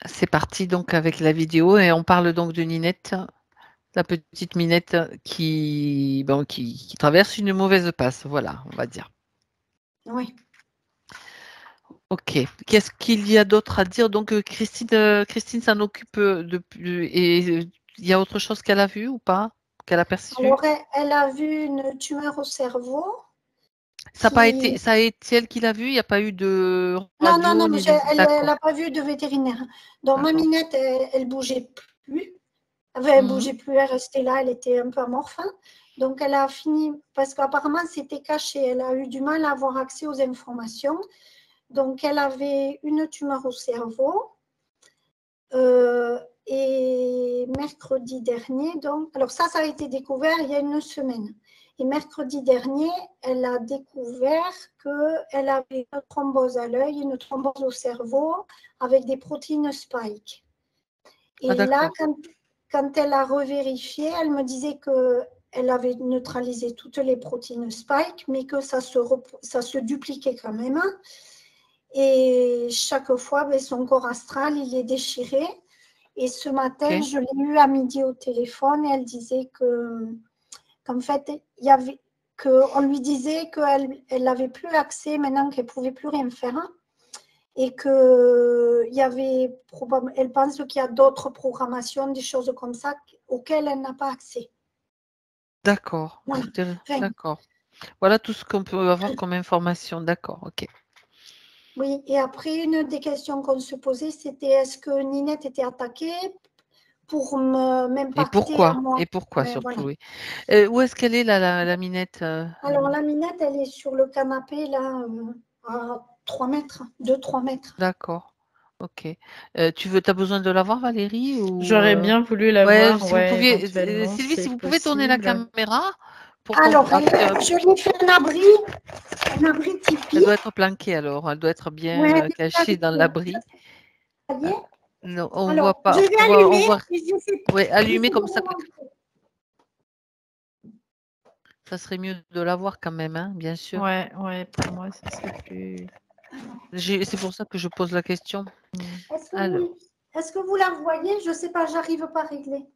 C'est parti donc avec la vidéo et on parle donc de Ninette, la petite Minette qui traverse une mauvaise passe. Voilà, on va dire. Oui. Ok. Qu'est-ce qu'il y a d'autre à dire? Donc Christine s'en occupe et il y a autre chose qu'elle a vu ou pas? Qu'elle a perçu? Alors, elle a vu une tumeur au cerveau Ça n'a pas qui... été, ça a été elle qui l'a vu, il n'y a pas eu de Non, non, radio non, ni de. elle D'accord. n'a pas vu de vétérinaire. Donc, ma D'accord. Minette, elle bougeait plus. Enfin, elle Mhm. bougeait plus, elle restait là, elle était un peu amorphe. Donc, elle a fini, parce qu'apparemment, c'était caché. Elle a eu du mal à avoir accès aux informations. Donc, elle avait une tumeur au cerveau. Et mercredi dernier, donc, alors ça a été découvert il y a une semaine. Et mercredi dernier, elle a découvert qu'elle avait une thrombose à l'œil, une thrombose au cerveau avec des protéines spike. Et là, quand elle a revérifié, elle me disait qu'elle avait neutralisé toutes les protéines spike, mais que ça se dupliquait quand même. Et chaque fois, son corps astral, il est déchiré. Et ce matin, je l'ai eu à midi au téléphone et elle disait qu'en fait, qu'on lui disait qu'elle n'avait plus accès maintenant, qu'elle ne pouvait plus rien faire et elle pense qu'il y a d'autres programmations, des choses comme ça auxquelles elle n'a pas accès. D'accord. Voilà. D'accord. Voilà tout ce qu'on peut avoir comme information. D'accord, ok. Oui, et après, une des questions qu'on se posait, c'était est-ce que Ninette était attaquée pour m'impacter à moi? Et pourquoi Ouais, surtout, voilà. oui. Où est-ce qu'elle est, la Minette Alors, la Minette, elle est sur le canapé, là, à 3 mètres, 2-3 mètres. D'accord. Ok. Tu as besoin de la voir, Valérie ou J'aurais bien voulu la Ouais, voir, si vous ouais, pouviez, éventuellement, Sylvie, si c'est vous pouvez tourner la possible. caméra pour qu'on. Alors, je lui ai fait un abri Elle Tipeee. doit être planquée alors. Elle doit être Ouais, bien cachée dans l'abri. ça y est. Non, on voit Alors, pas. je vais On allumer. voit. Ouais, Je allumée sais comme pas ça. comment- Ça serait mieux de la voir quand même, hein, bien sûr. Ouais, pour moi, ça serait plus. C'est pour ça que je pose la question. Alors. Est-ce que vous la voyez? Je ne sais pas, j'arrive pas à régler.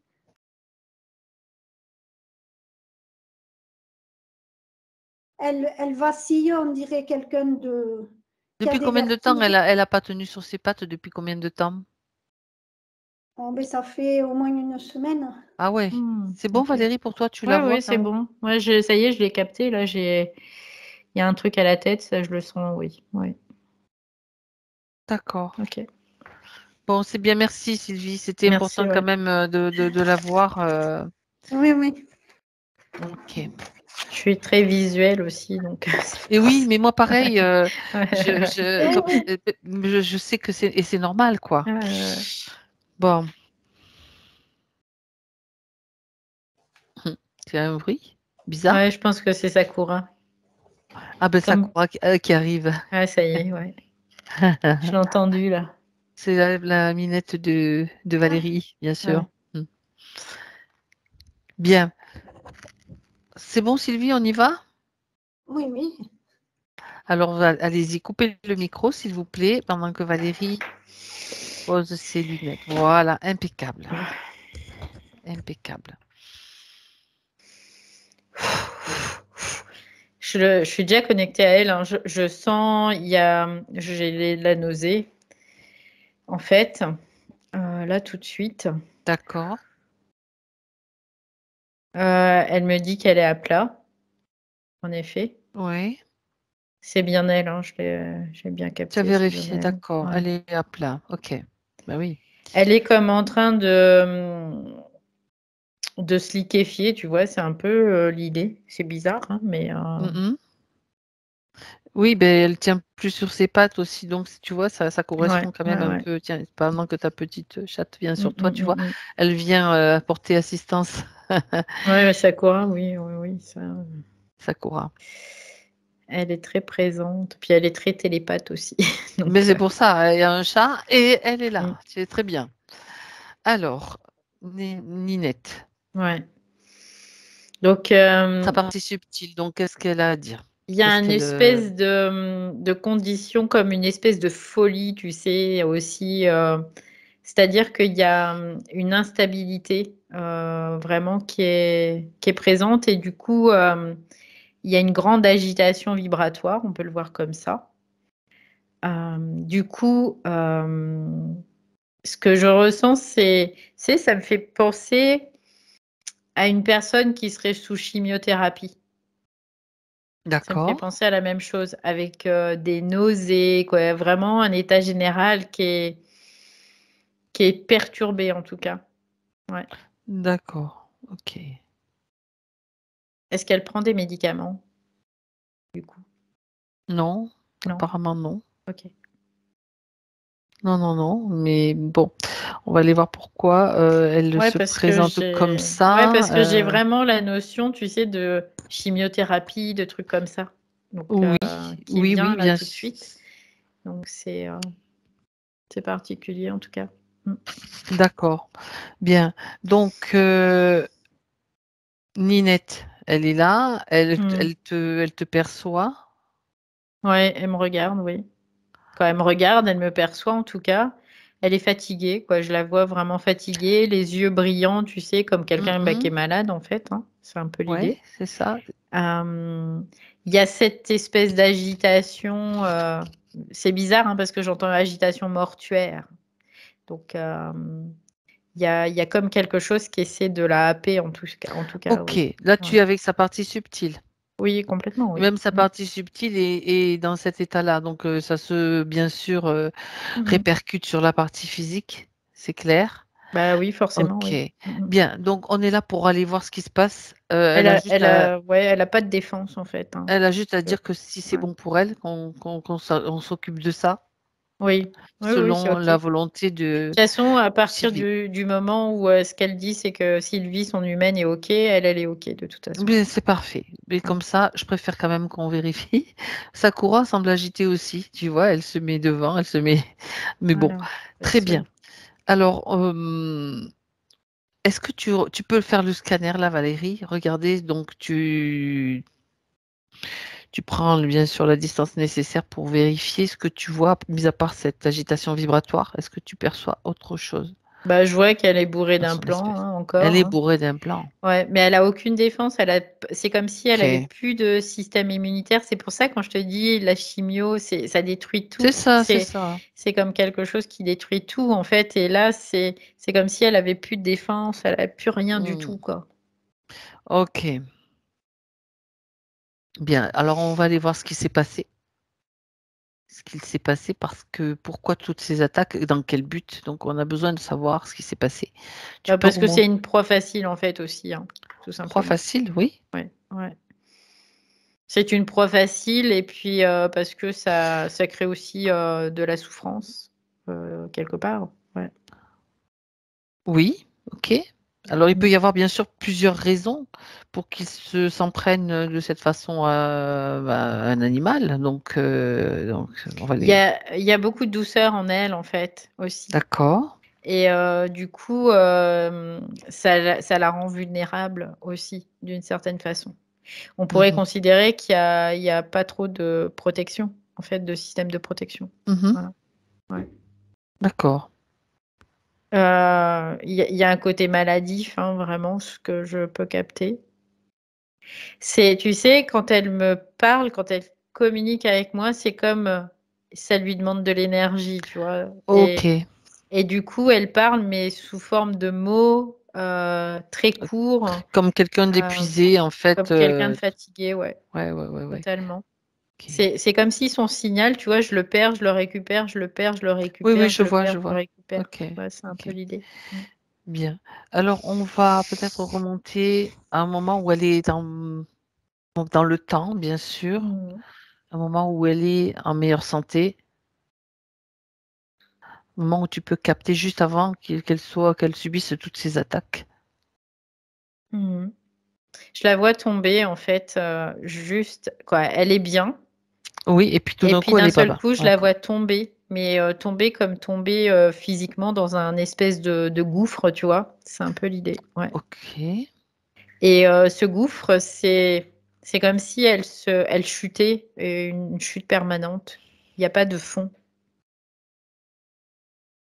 Elle vacille, on dirait quelqu'un de... Depuis combien de temps elle a pas tenu sur ses pattes? Depuis combien de temps? Oh, ben, ça fait au moins une semaine. Ah ouais. C'est bon, Ok. Valérie, pour toi, tu la Ouais, vois c'est quand? bon. Ouais, ça y est, je l'ai capté. Là, il y a un truc à la tête, ça, je le sens, oui. Ouais. D'accord. Ok. Bon, c'est bien, merci Sylvie. C'était important quand même de la voir. Oui, oui. Ok. Je suis très visuelle aussi, donc. Et oui, mais moi pareil, Ouais. je sais que c'est normal, quoi. Bon. C'est un bruit bizarre. Ouais, je pense que c'est Sakura. Ah ben Sakura qui arrive. Ouais, ça y est, ouais. Je l'ai entendu là. C'est la Minette de Valérie, bien sûr. Ouais. Bien. C'est bon, Sylvie, on y va? Oui, oui. Alors, allez-y, coupez le micro, s'il vous plaît, pendant que Valérie pose ses lunettes. Voilà, impeccable. Impeccable. Je suis déjà connectée à elle. Hein. Je sens, j'ai la nausée. En fait, là tout de suite. D'accord. Elle me dit qu'elle est à plat. En effet. Oui. C'est bien elle, hein, j'ai bien capté. Tu as vérifié, Elle. d'accord. Ouais. Elle est à plat. Ok. Ben oui. Elle est comme en train de se liquéfier, tu vois. C'est un peu l'idée. C'est bizarre, hein, mais. Oui, ben elle tient plus sur ses pattes aussi, donc tu vois, ça correspond quand même un ouais. peu. Tiens, pendant que ta petite chatte vient sur toi, tu vois, elle vient apporter assistance. Ouais, Sakura, oui. Sakura. Elle est très présente, puis elle est très télépathe aussi. Donc, Mais c'est pour ça, il y a un chat et elle est là. C'est très bien. Alors, Ninette. Ouais. Donc, Sa partie subtile, donc qu'est-ce qu'elle a à dire? Il y a une espèce de condition, comme une espèce de folie, tu sais, aussi C'est-à-dire qu'il y a une instabilité vraiment qui est présente et du coup, il y a une grande agitation vibratoire, on peut le voir comme ça. Du coup, ce que je ressens, ça me fait penser à une personne qui serait sous chimiothérapie. Ça me fait D'accord. penser à la même chose, avec des nausées, quoi, vraiment un état général qui est perturbé en tout cas. Ouais. D'accord. Ok. Est-ce qu'elle prend des médicaments, du coup? Non, Non? apparemment non. Ok. Non, non, non. Mais bon, on va aller voir pourquoi elle Ouais, se parce que présente comme j'ai ça. vraiment la notion, tu sais, de chimiothérapie, de trucs comme ça. Donc, Oui, qui oui, vient oui, là bien tout de sûr. suite. Donc, c'est particulier en tout cas. D'accord. Bien. Donc, Ninette, elle est là. Mm. Elle te perçoit. Ouais, elle me regarde, oui. Quand elle me regarde, elle me perçoit en tout cas. Elle est fatiguée, quoi. Je la vois vraiment fatiguée, les yeux brillants, tu sais, comme quelqu'un qui est Mhm. malade en fait, hein. C'est un peu Ouais, l'idée. c'est ça. Il y a cette espèce d'agitation. C'est bizarre hein, parce que j'entends agitation mortuaire. Donc, il y a comme quelque chose qui essaie de la happer en tout cas, Ok. oui. Là, Ouais. tu es avec sa partie subtile. Oui, complètement, oui. Même sa partie subtile est dans cet état-là. Donc, ça se, bien sûr, Mhm. répercute sur la partie physique. C'est clair. Bah oui, forcément, Ok. oui. Mhm. Bien. Donc, on est là pour aller voir ce qui se passe. Elle a pas de défense en fait, hein. Elle a juste à Euh, dire que si c'est ouais. bon pour elle, on s'occupe de ça, Oui, oui, oui, c'est selon ok. la De volonté toute façon, à de partir Sylvie. du moment où ce qu'elle dit, c'est que Sylvie, son humaine, est ok, elle est ok de toute façon. Mais c'est parfait. Mais Ouais. comme ça, je préfère quand même qu'on vérifie. Sakura semble agitée aussi, tu vois, elle se met devant, elle se met. Mais bon, Voilà, très perso. bien. Alors, est-ce que tu peux faire le scanner là, Valérie? Regardez, donc tu prends bien sûr la distance nécessaire pour vérifier ce que tu vois, mis à part cette agitation vibratoire. Est-ce que tu perçois autre chose Bah, je vois qu'elle est bourrée dans son d'implants espèce? hein, Elle encore, est hein. bourrée d'implants. Ouais, mais elle a aucune défense. C'est comme si elle avait Ok. plus de système immunitaire. C'est pour ça quand je te dis la chimio, ça détruit C'est tout. ça, c'est ça. C'est comme quelque chose qui détruit tout en fait. Et là, c'est comme si elle avait plus de défense. Elle a plus rien du Hmm. tout quoi. Ok. Bien. Alors, on va aller voir ce qui s'est passé. Ce qu'il s'est passé parce que pourquoi toutes ces attaques, dans quel but? Donc, on a besoin de savoir ce qui s'est passé. Tu Bah, peux parce que c'est remonter une proie facile en fait aussi, hein, tout trois simplement. faciles, oui. Ouais, ouais. C'est une proie facile et puis parce que ça crée aussi de la souffrance quelque part. Ouais. Oui, ok. Alors, il peut Mm. y avoir bien sûr plusieurs raisons pour qu'il s'en prenne de cette façon à un animal. Donc, on va les. Il y a beaucoup de douceur en elle en fait aussi. D'accord. Et du coup, ça la rend vulnérable aussi d'une certaine façon. On pourrait Mhm. considérer il y a pas trop de protection en fait, de système de protection. Mhm. Voilà. Ouais. D'accord. Il y a un côté maladif, hein, vraiment, ce que je peux capter. Tu sais, quand elle me parle, quand elle communique avec moi, c'est comme ça lui demande de l'énergie, tu vois. Ok. Et du coup, elle parle, mais sous forme de mots très courts, Comme quelqu'un euh, d'épuisé, en comme fait. quelqu'un de fatigué, ouais, Ouais, ouais, ouais, ouais. totalement. Ok. C'est comme si son signal, tu vois, je le perds, je le récupère, je le perds, je le Oui, oui, récupère, je je le vois, perds, je je le vois. récupère. Ok. Ouais, c'est un peu Ok. l'idée. Mm. Bien. Alors, on va peut-être remonter à un moment où elle est donc dans le temps, bien sûr, Mm. un moment où elle est en meilleure santé, un moment où tu peux capter juste avant qu'elle subisse toutes ces attaques. Mm. Je la vois tomber, en fait, juste, quoi, elle est bien. Oui, et puis tout Et d'un puis coup, elle d'un est pas seul bas. coup, je Ouais. la vois tomber, mais tomber comme tomber physiquement dans un espèce de gouffre, tu vois. C'est un peu l'idée. Ouais. Ok. Et ce gouffre, c'est comme si elle chutait, une chute permanente. Il n'y a pas de fond.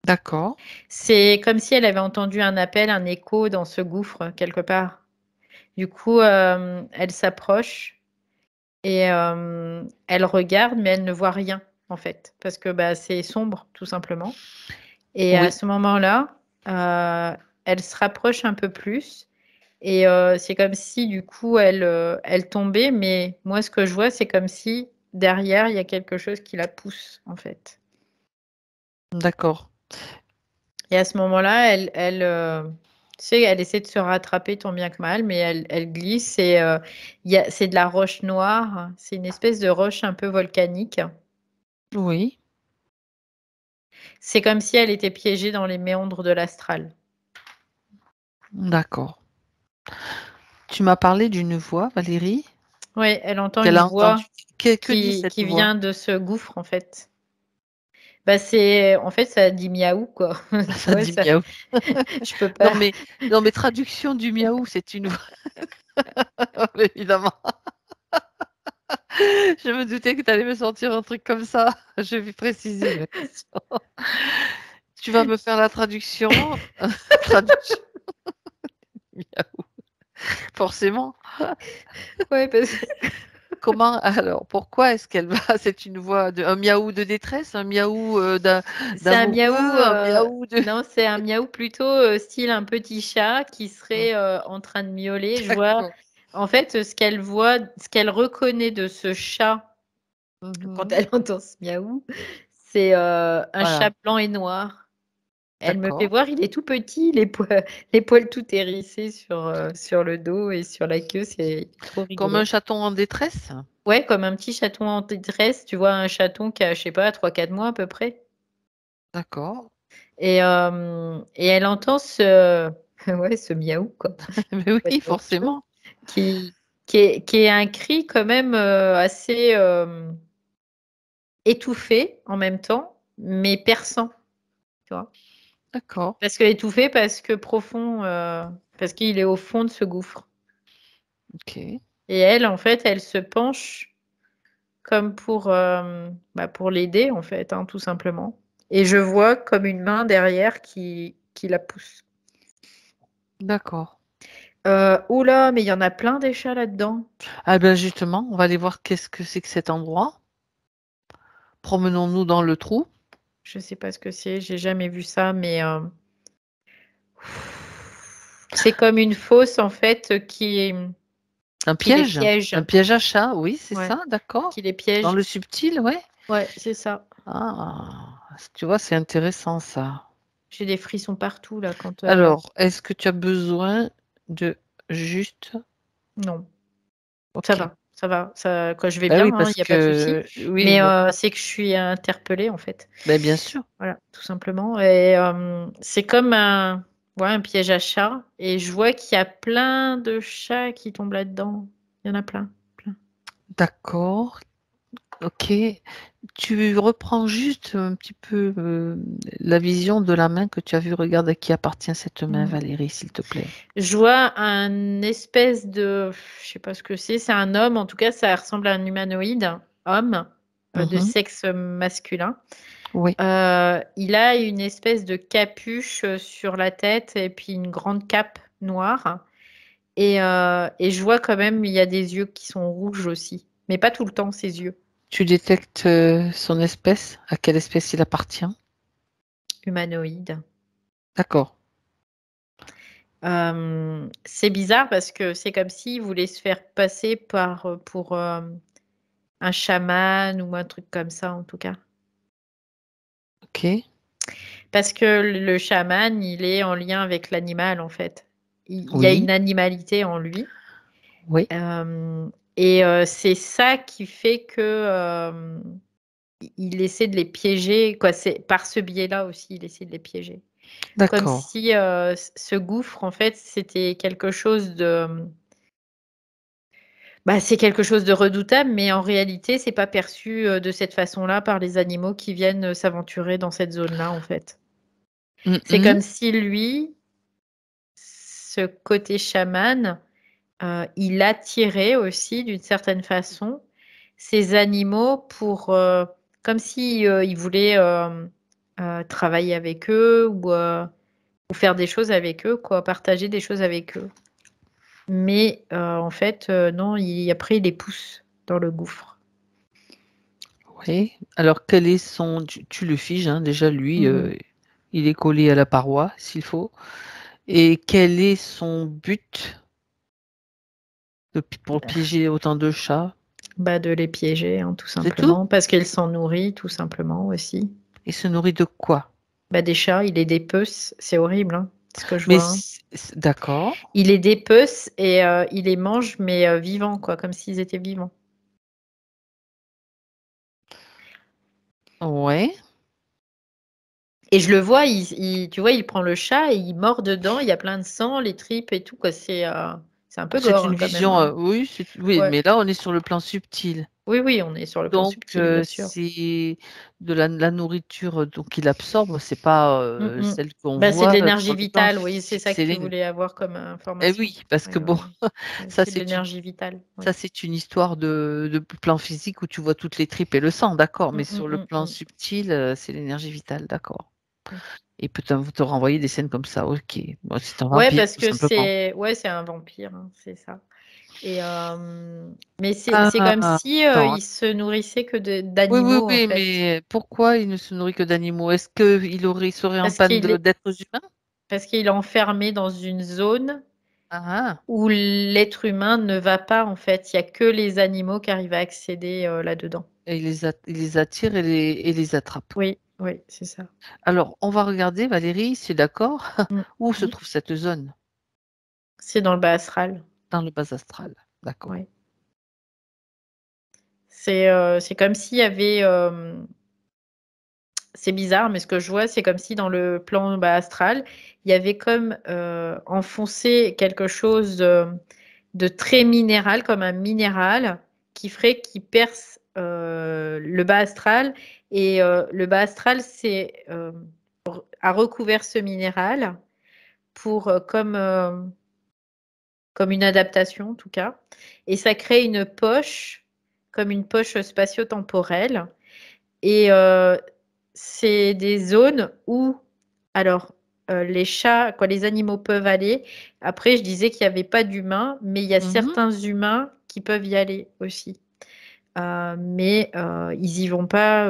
D'accord. C'est comme si elle avait entendu un appel, un écho dans ce gouffre quelque part. Du coup, elle s'approche et elle regarde, mais elle ne voit rien en fait, parce que bah, c'est sombre tout simplement. Et à Oui. ce moment-là, elle se rapproche un peu plus et c'est comme si du coup elle tombait, mais moi ce que je vois, c'est comme si derrière il y a quelque chose qui la pousse en fait. D'accord. Et à ce moment-là, tu sais, elle essaie de se rattraper tant bien que mal, mais elle glisse et c'est de la roche noire. C'est une espèce de roche un peu volcanique. Oui. C'est comme si elle était piégée dans les méandres de l'astral. D'accord. Tu m'as parlé d'une voix, Valérie, Oui, elle entend qu'elle une a entendue. voix Que dit cette qui voix? vient de ce gouffre, en fait. Bah, en fait, ça dit miaou, quoi. Tu Ça vois, dit miaou. je peux Non, pas. mais, non, mais traduction du miaou, c'est une voix. Évidemment. Je me doutais que tu allais me sortir un truc comme ça. Je vais préciser la question. Tu vas me faire la traduction. Traduction miaou. Forcément. Ouais, parce que Comment alors? Pourquoi est-ce qu'elle va? C'est une voix un miaou de détresse, un miaou c'est un d'amoureux, miaou, un miaou de. non, c'est un miaou plutôt style un petit chat qui serait en train de miauler. Je vois, D'accord. en fait, ce qu'elle voit, ce qu'elle reconnaît de ce chat quand Mhm. elle entend ce miaou, c'est un chat Voilà. blanc et noir. Elle me fait D'accord. voir, il est tout petit, les poils tout hérissés sur le dos et sur la queue, c'est trop Comme un rigolo. chaton en détresse? Ouais, comme un petit chaton en détresse, tu vois, un chaton qui a, je sais pas, 3-4 mois à peu près. D'accord. Et elle entend ce, ouais, ce miaou, quoi. Mais Pas oui, dire autre chose. forcément. Qui, qui est un cri quand même assez étouffé en même temps, mais perçant, tu vois. D'accord. Parce que étouffé, parce que profond, parce qu'il est au fond de ce gouffre. OK. Et elle, en fait, elle se penche comme pour l'aider, en fait, hein, tout simplement. Et je vois comme une main derrière qui la pousse. D'accord. Oh là, mais il y en a plein des chats là-dedans. Ah ben justement, on va aller voir qu'est-ce que c'est que cet endroit. Promenons-nous dans le trou. Je sais pas ce que c'est, j'ai jamais vu ça, mais c'est comme une fosse, en fait, Un qui les piège? piège. Un piège à chat, oui, c'est Ouais, ça, d'accord. qui les Dans piège. le subtil, ouais. Ouais, c'est ça. Ah, tu vois, c'est intéressant ça. J'ai des frissons partout, là, quand... Alors, est-ce que tu as besoin de juste. Non. Ça OK. va, ça va. Ça, quoi, je vais Bah bien, oui, hein, parce il n'y a pas de souci. que oui, Mais bon, c'est que je suis interpellée, en fait. ben bien sûr. Voilà, tout simplement. Et c'est comme ouais, un piège à chat. Et je vois qu'il y a plein de chats qui tombent là-dedans. Il y en a plein, plein. D'accord. OK. Tu reprends juste un petit peu la vision de la main que tu as vue. Regarde à qui appartient cette main, Mm. Valérie, s'il te plaît. Je vois un espèce de, je sais pas ce que c'est un homme. En tout cas, ça ressemble à un humanoïde, homme, de Mhm. sexe masculin. Oui. Il a une espèce de capuche sur la tête et puis une grande cape noire. Et je vois quand même, il y a des yeux qui sont rouges aussi. Mais pas tout le temps, ces yeux. Tu détectes son espèce, à quelle espèce il appartient. Humanoïdes. D'accord. C'est bizarre parce que c'est comme s'il voulait se faire passer pour un chaman ou un truc comme ça, en tout cas. OK. Parce que le chaman, il est en lien avec l'animal, en fait. Il y a Oui. une animalité en lui. Oui. Et c'est ça qui fait que il essaie de les piéger, quoi. C'est par ce biais-là aussi, il essaie de les piéger. Comme D'accord. si ce gouffre, en fait, c'était quelque chose de, bah, c'est quelque chose de redoutable, mais en réalité, c'est pas perçu de cette façon-là par les animaux qui viennent s'aventurer dans cette zone-là, en fait. C'est Mhm. comme si lui, ce côté chaman, il attirait aussi d'une certaine façon ces animaux pour, comme si il voulait travailler avec eux ou faire des choses avec eux, quoi, partager des choses avec eux. Mais en fait, non, après, il les pousse dans le gouffre. Oui. Alors, quel est son... Tu le figes, hein, déjà, lui, il est collé à la paroi, s'il faut. Et quel est son but pour piéger autant de chats? Bah, de les piéger, hein, tout C'est tout? simplement, parce qu'il s'en nourrit, tout simplement, aussi. Il se nourrit de quoi? Bah, des chats, il les dépece, c'est horrible, hein, ce que je Mais vois, hein. d'accord. Il les dépece et il les mange, mais vivants, quoi, comme s'ils étaient vivants. Ouais. Et je le vois, tu vois, il prend le chat et il mord dedans, il y a plein de sang, les tripes et tout, quoi. C'est un peu C'est gore, une hein, quand même, vision, hein. oui, oui, Ouais. mais là, on est sur le plan subtil. Oui, oui, on est sur le plan Donc, subtil, bien sûr. c'est de la nourriture qu'il absorbe, c'est pas celle qu'on Bah, c'est de voit l'énergie sur le plan vitale, oui, c'est physique. ça que tu voulais avoir comme Eh information. oui, parce Ouais, que ouais, bon, ouais. ça C'est de c'est une, l'énergie vitale. ça Oui. c'est une histoire de plan physique où tu vois toutes les tripes et le sang, d'accord, mais sur le plan Mm. subtil, c'est l'énergie vitale, d'accord. Mm. Et peut te renvoyer des scènes comme ça, ok. Bon, c'est un Ouais, vampire, parce tout que simplement. c'est un vampire, hein, c'est ça. Et mais c'est comme Ah, si attends. il se nourrissait que Oui, oui, d'animaux, en oui, fait. mais pourquoi il ne se nourrit que d'animaux? Est-ce qu'il serait en Parce panne qu'il est, d'êtres humains? parce qu'il est enfermé dans une zone Ah, où l'être humain ne va pas, en fait. Il n'y a que les animaux qui arrivent à accéder là-dedans. et il les attire et les attrape. Oui, oui, c'est ça. Alors, on va regarder, Valérie, c'est d'accord, Mm. où se trouve cette zone? C'est dans le bas astral. Dans le bas astral. D'accord. Oui. C'est comme s'il y avait, c'est bizarre, mais ce que je vois, c'est comme si dans le plan bas astral, il y avait comme enfoncé quelque chose de très minéral, comme un minéral, qui perce le bas astral. Et le bas astral, a recouvert ce minéral pour comme une adaptation en tout cas. Et ça crée une poche, comme une poche spatio-temporelle. Et c'est des zones où, alors, les chats, quoi, les animaux peuvent aller. Après, je disais qu'il n'y avait pas d'humains, mais il y a Mhm. certains humains qui peuvent y aller aussi. Mais ils y vont pas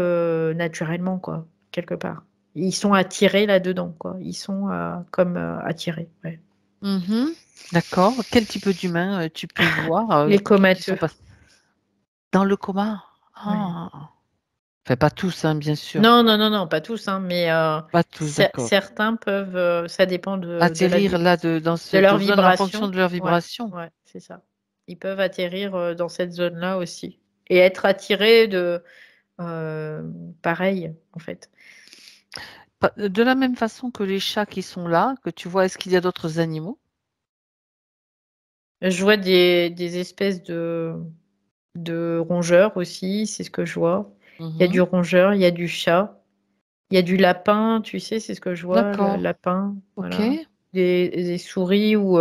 naturellement, quoi, quelque part. Ils sont attirés là-dedans, quoi. Ils sont comme attirés. Ouais. Mhm. D'accord. Quel type d'humain tu peux voir Les qui sont comateux. pas dans le coma? Ouais. Ah. Enfin, pas tous, hein, bien sûr. Non, non, non, non, pas tous, hein, mais Pas tous, d'accord. certains peuvent, ça dépend Atterrir là dans de cette leur zone en fonction vibration. de leur Ouais, vibration. ouais, c'est ça. Ils peuvent atterrir dans cette zone-là aussi et être attirés euh, pareil, en fait. De la même façon que les chats qui sont là, que tu vois, est-ce qu'il y a d'autres animaux? Je vois des espèces de rongeurs aussi, c'est ce que je vois. Il y a du Mhm. rongeur, il y a du chat, il y a du lapin, tu sais, c'est ce que je vois, le D'accord. lapin, Ok. voilà. Des souris ou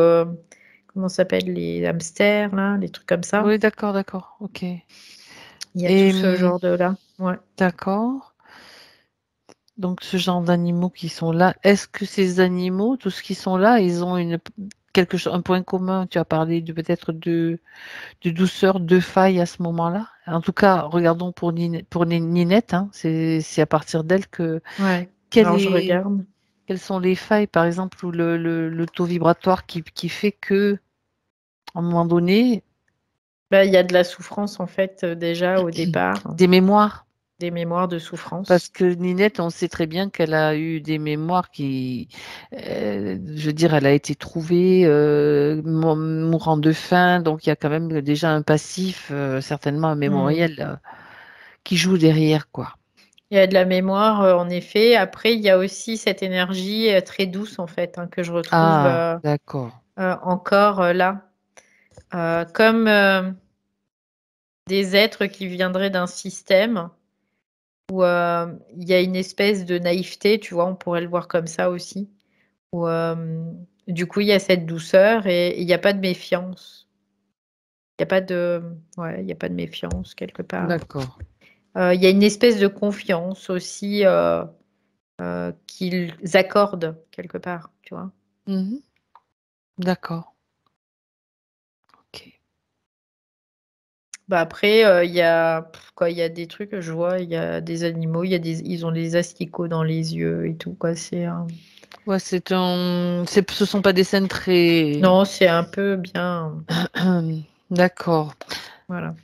comment ça s'appelle, les hamsters, là, les trucs comme ça. Oui, d'accord, d'accord. Ok. Il y a tout Et ce genre de là. Ouais. d'accord. Donc, ce genre d'animaux qui sont là, est-ce que ces animaux, tous ceux qui sont là, ils ont quelque chose, un point commun? Tu as parlé peut-être de douceur, de faille à ce moment-là. En tout cas, regardons pour Ninette, hein, c'est à partir d'elle que Ouais. quelle Alors je est, regarde. quelles sont les failles, par exemple, ou le taux vibratoire qui fait que, à un moment donné, Bah, il y a de la souffrance en fait déjà au départ, des mémoires. des mémoires de Parce souffrance. que Ninette, on sait très bien qu'elle a eu des mémoires je veux dire, elle a été trouvée mourant de faim, donc il y a quand même déjà un passif, certainement un Hmm. mémoriel qui joue derrière, quoi. Il y a de la mémoire en effet. Après, il y a aussi cette énergie très douce en fait hein, que je retrouve Ah, d'accord. encore là, comme des êtres qui viendraient d'un système où il y a une espèce de naïveté, tu vois, on pourrait le voir comme ça aussi. Où, du coup, il y a cette douceur et il n'y a pas de méfiance. Il y a pas de ouais, il y a pas de méfiance quelque part. D'accord. Il y a une espèce de confiance aussi, qu'ils accordent quelque part, tu vois. Mhm. D'accord. Ok. Bah après, il y a quoi, il y a des trucs, je vois, il y a des animaux, ils ont des asticots dans les yeux et tout, quoi. Ouais, ce sont pas des scènes très. Non, c'est un peu bien. D'accord. Voilà.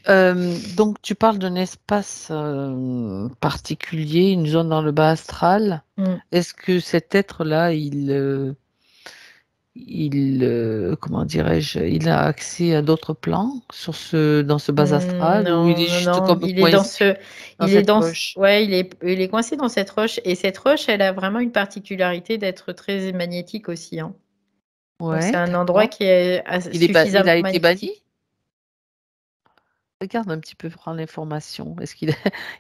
Donc, tu parles d'un espace particulier, une zone dans le bas astral. Mm. Est-ce que cet être-là, comment dirais-je, il a accès à d'autres plans dans ce bas astral ou il est Non, non, juste non. comme coincé dans cette roche? Ouais, il est coincé dans cette roche. Et cette roche, elle a vraiment une particularité d'être très magnétique aussi, hein. Donc c'est Ouais, un endroit d'accord. qui est Il suffisamment a été banni? magnétique. Regarde un petit peu, prends l'information. Est-ce qu'il a,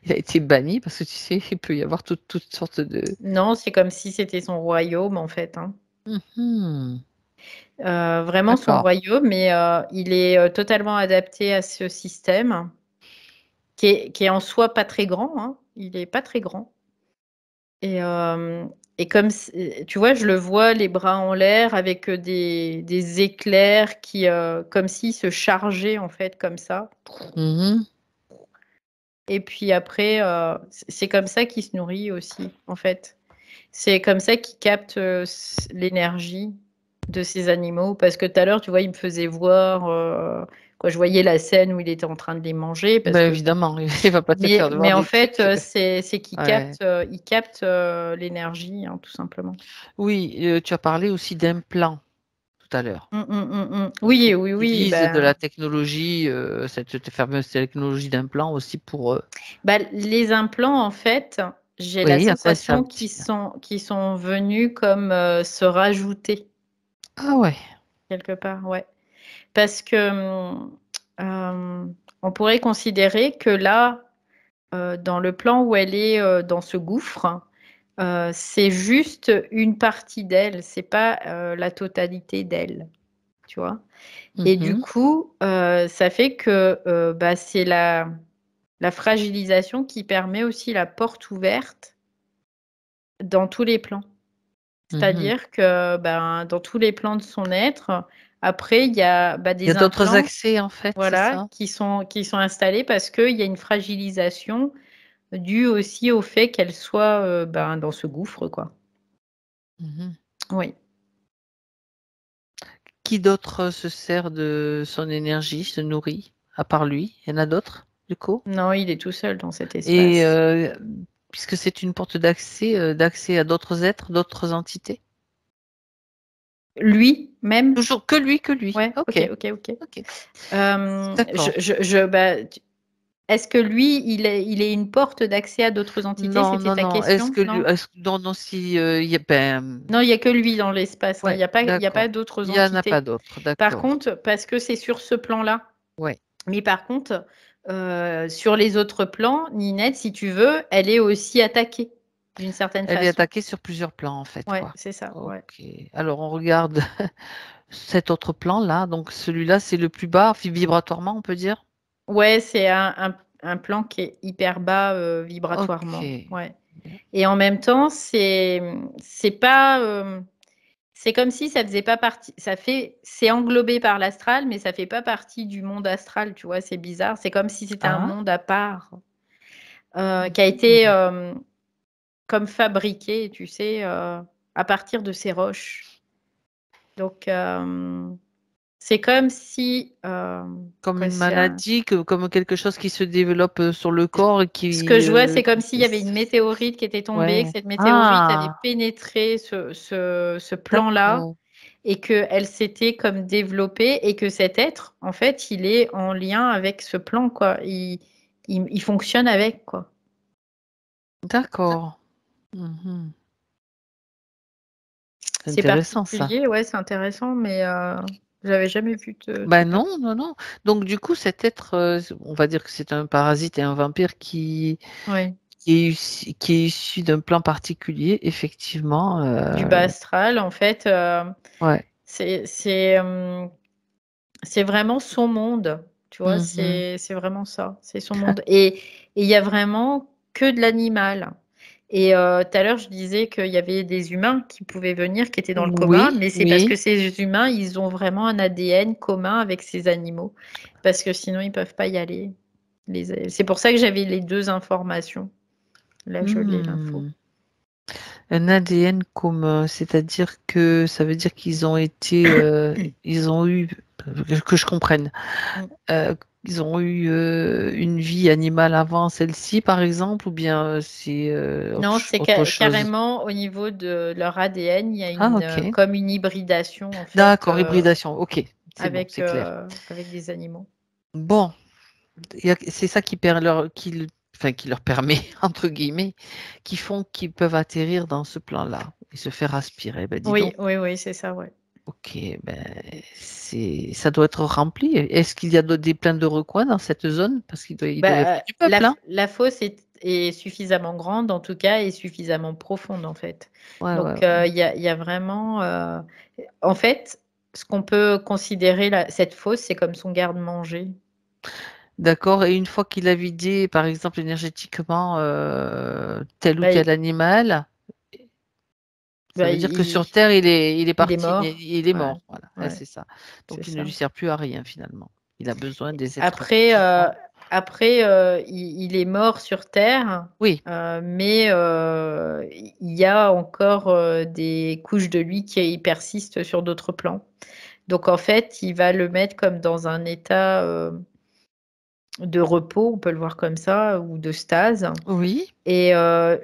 il a été banni? Parce que tu sais, il peut y avoir toutes sortes de. Non, c'est comme si c'était son royaume, en fait, hein. Mhm. Vraiment son D'accord. royaume, mais il est totalement adapté à ce système qui est en soi pas très grand, hein. Il est pas très grand. Et, comme tu vois, je le vois les bras en l'air avec des éclairs qui, comme s'ils se chargeaient en fait comme ça. Mhm. Et puis après, c'est comme ça qu'il se nourrit aussi, en fait. C'est comme ça qu'il capte l'énergie de ces animaux. Parce que tout à l'heure, tu vois, il me faisait voir, quoi, je voyais la scène où il était en train de les manger. Parce Ben que évidemment, il va pas te faire voir mais en des fait, trucs. c'est qu'il Ouais. il capte l'énergie, hein, tout simplement. Oui, tu as parlé aussi d'implants tout à l'heure. Oui, Il oui, oui. utilise de la technologie, cette fameuse technologie d'implant aussi pour. Les implants, en fait, j'ai la Oui, à quoi ça sensation sert-il? qu'ils sont venus comme se rajouter Ah ouais. quelque part, ouais. Parce que on pourrait considérer que là, dans le plan où elle est dans ce gouffre, c'est juste une partie d'elle, c'est pas la totalité d'elle, tu vois. Et du Mhm. coup, ça fait que bah, c'est la fragilisation qui permet aussi la porte ouverte dans tous les plans. Mhm. C'est-à-dire que ben, dans tous les plans de son être, après, il y a Il y a des d'autres implants, accès en fait, c'est voilà, ça? qui sont installés parce qu'il y a une fragilisation due aussi au fait qu'elle soit ben, dans ce gouffre, quoi. Mhm. Oui. Qui d'autre se sert de son énergie, se nourrit, à part lui? Il y en a d'autres, du coup? Non, il est tout seul dans cet Et espace. puisque c'est une porte d'accès à d'autres êtres, d'autres entités? Lui même? Toujours que lui. Ouais, Ok, ok, ok, ok. ok. Je, D'accord. bah, est-ce que lui, il est une porte d'accès à d'autres entités? Non, C'était non, ta non. Est-ce question, que lui, non? non, non, si, ben, Non, il y a que lui dans l'espace, hein. ouais, Il y a pas d'accord. d'autres Il y en a pas entités. d'autres, Par d'accord. contre, parce que c'est sur ce plan-là. Ouais. Mais par contre, sur les autres plans, Ninette, si tu veux, elle est aussi attaquée d'une certaine Elle est façon. attaquée sur plusieurs plans, en fait, Ouais, quoi. c'est ça, ouais. Ok. Alors, on regarde cet autre plan-là. Donc, celui-là, c'est le plus bas, vibratoirement, on peut dire. Ouais, c'est un plan qui est hyper bas, Ok. vibratoirement, ouais. Et en même temps, c'est pas, c'est comme si ça faisait pas partie c'est englobé par l'astral, mais ça fait pas partie du monde astral, tu vois? C'est bizarre. C'est comme si c'était un Ah. monde à part, qui a été, Mhm. comme fabriqué, tu sais, à partir de ces roches. Donc, c'est comme si, Comme quoi, une maladie, comme quelque chose qui se développe sur le corps et ce que je vois, c'est comme qui s'il y avait une météorite qui était tombée, que ouais. cette météorite avait Ah, pénétré ce plan-là d'accord. et qu'elle s'était comme développée et que cet être, en fait, il est en lien avec ce plan, quoi. Il fonctionne avec, quoi. D'accord. Mhm. C'est C'est intéressant ça. particulier, ouais, c'est intéressant, mais j'avais jamais vu Ben de non, non, non. Donc du coup, cet être, on va dire que c'est un parasite et un vampire ouais, qui est issu d'un plan particulier, effectivement. du bas astral, en fait, Ouais. c'est c'est, hem, c'est vraiment son monde, tu vois? Mhm. C'est vraiment ça, c'est son monde et il y a vraiment que de l'animal. Et tout à l'heure, je disais qu'il y avait des humains qui pouvaient venir, qui étaient dans le coma, Oui, mais c'est parce que oui. ces humains, ils ont vraiment un ADN commun avec ces animaux, parce que sinon, ils peuvent pas y aller. C'est pour ça que j'avais les 2 informations. Là, je l'ai l'info. Un ADN commun, c'est-à-dire que ça veut dire qu'ils ont été, ils ont eu, que je comprenne, Mm. ils ont eu une vie animale avant celle-ci, par exemple, ou bien c'est Non, c'est autre chose? carrément au niveau de leur ADN, il y a Ah, une, ok. comme une hybridation en fait D'accord, hybridation. Ok, c'est bon, avec, c'est clair. avec des animaux. Bon, c'est ça qui leur permet, entre guillemets, qui font qu'ils peuvent atterrir dans ce plan-là et se faire aspirer. Ben, dis Oui, donc. oui, oui, c'est ça, ouais. Ok, ben ça doit être rempli. Est-ce qu'il y a des pleins de recoins dans cette zone? Parce il doit y avoir du peuple, hein? La fosse est suffisamment grande, en tout cas, et suffisamment profonde, en fait. Ouais, ouais, Donc, ouais. il y a vraiment, en fait, ce qu'on peut considérer cette fosse, c'est comme son garde-manger. D'accord. Et une fois qu'il a vidé, par exemple, énergétiquement, tel ou Bah, tel animal, ça bah, veut dire que sur Terre, il est il est parti, mort. il est Ouais, mort. Voilà, ouais, ouais, c'est ça. c'est Donc, il ne ça. lui sert plus à rien, finalement. Il a besoin des êtres Après, vivants. il est mort sur Terre, Oui. mais il y a encore des couches de lui qui persistent sur d'autres plans. Donc en fait, il va le mettre comme dans un état de repos, on peut le voir comme ça, ou de stase, Oui. et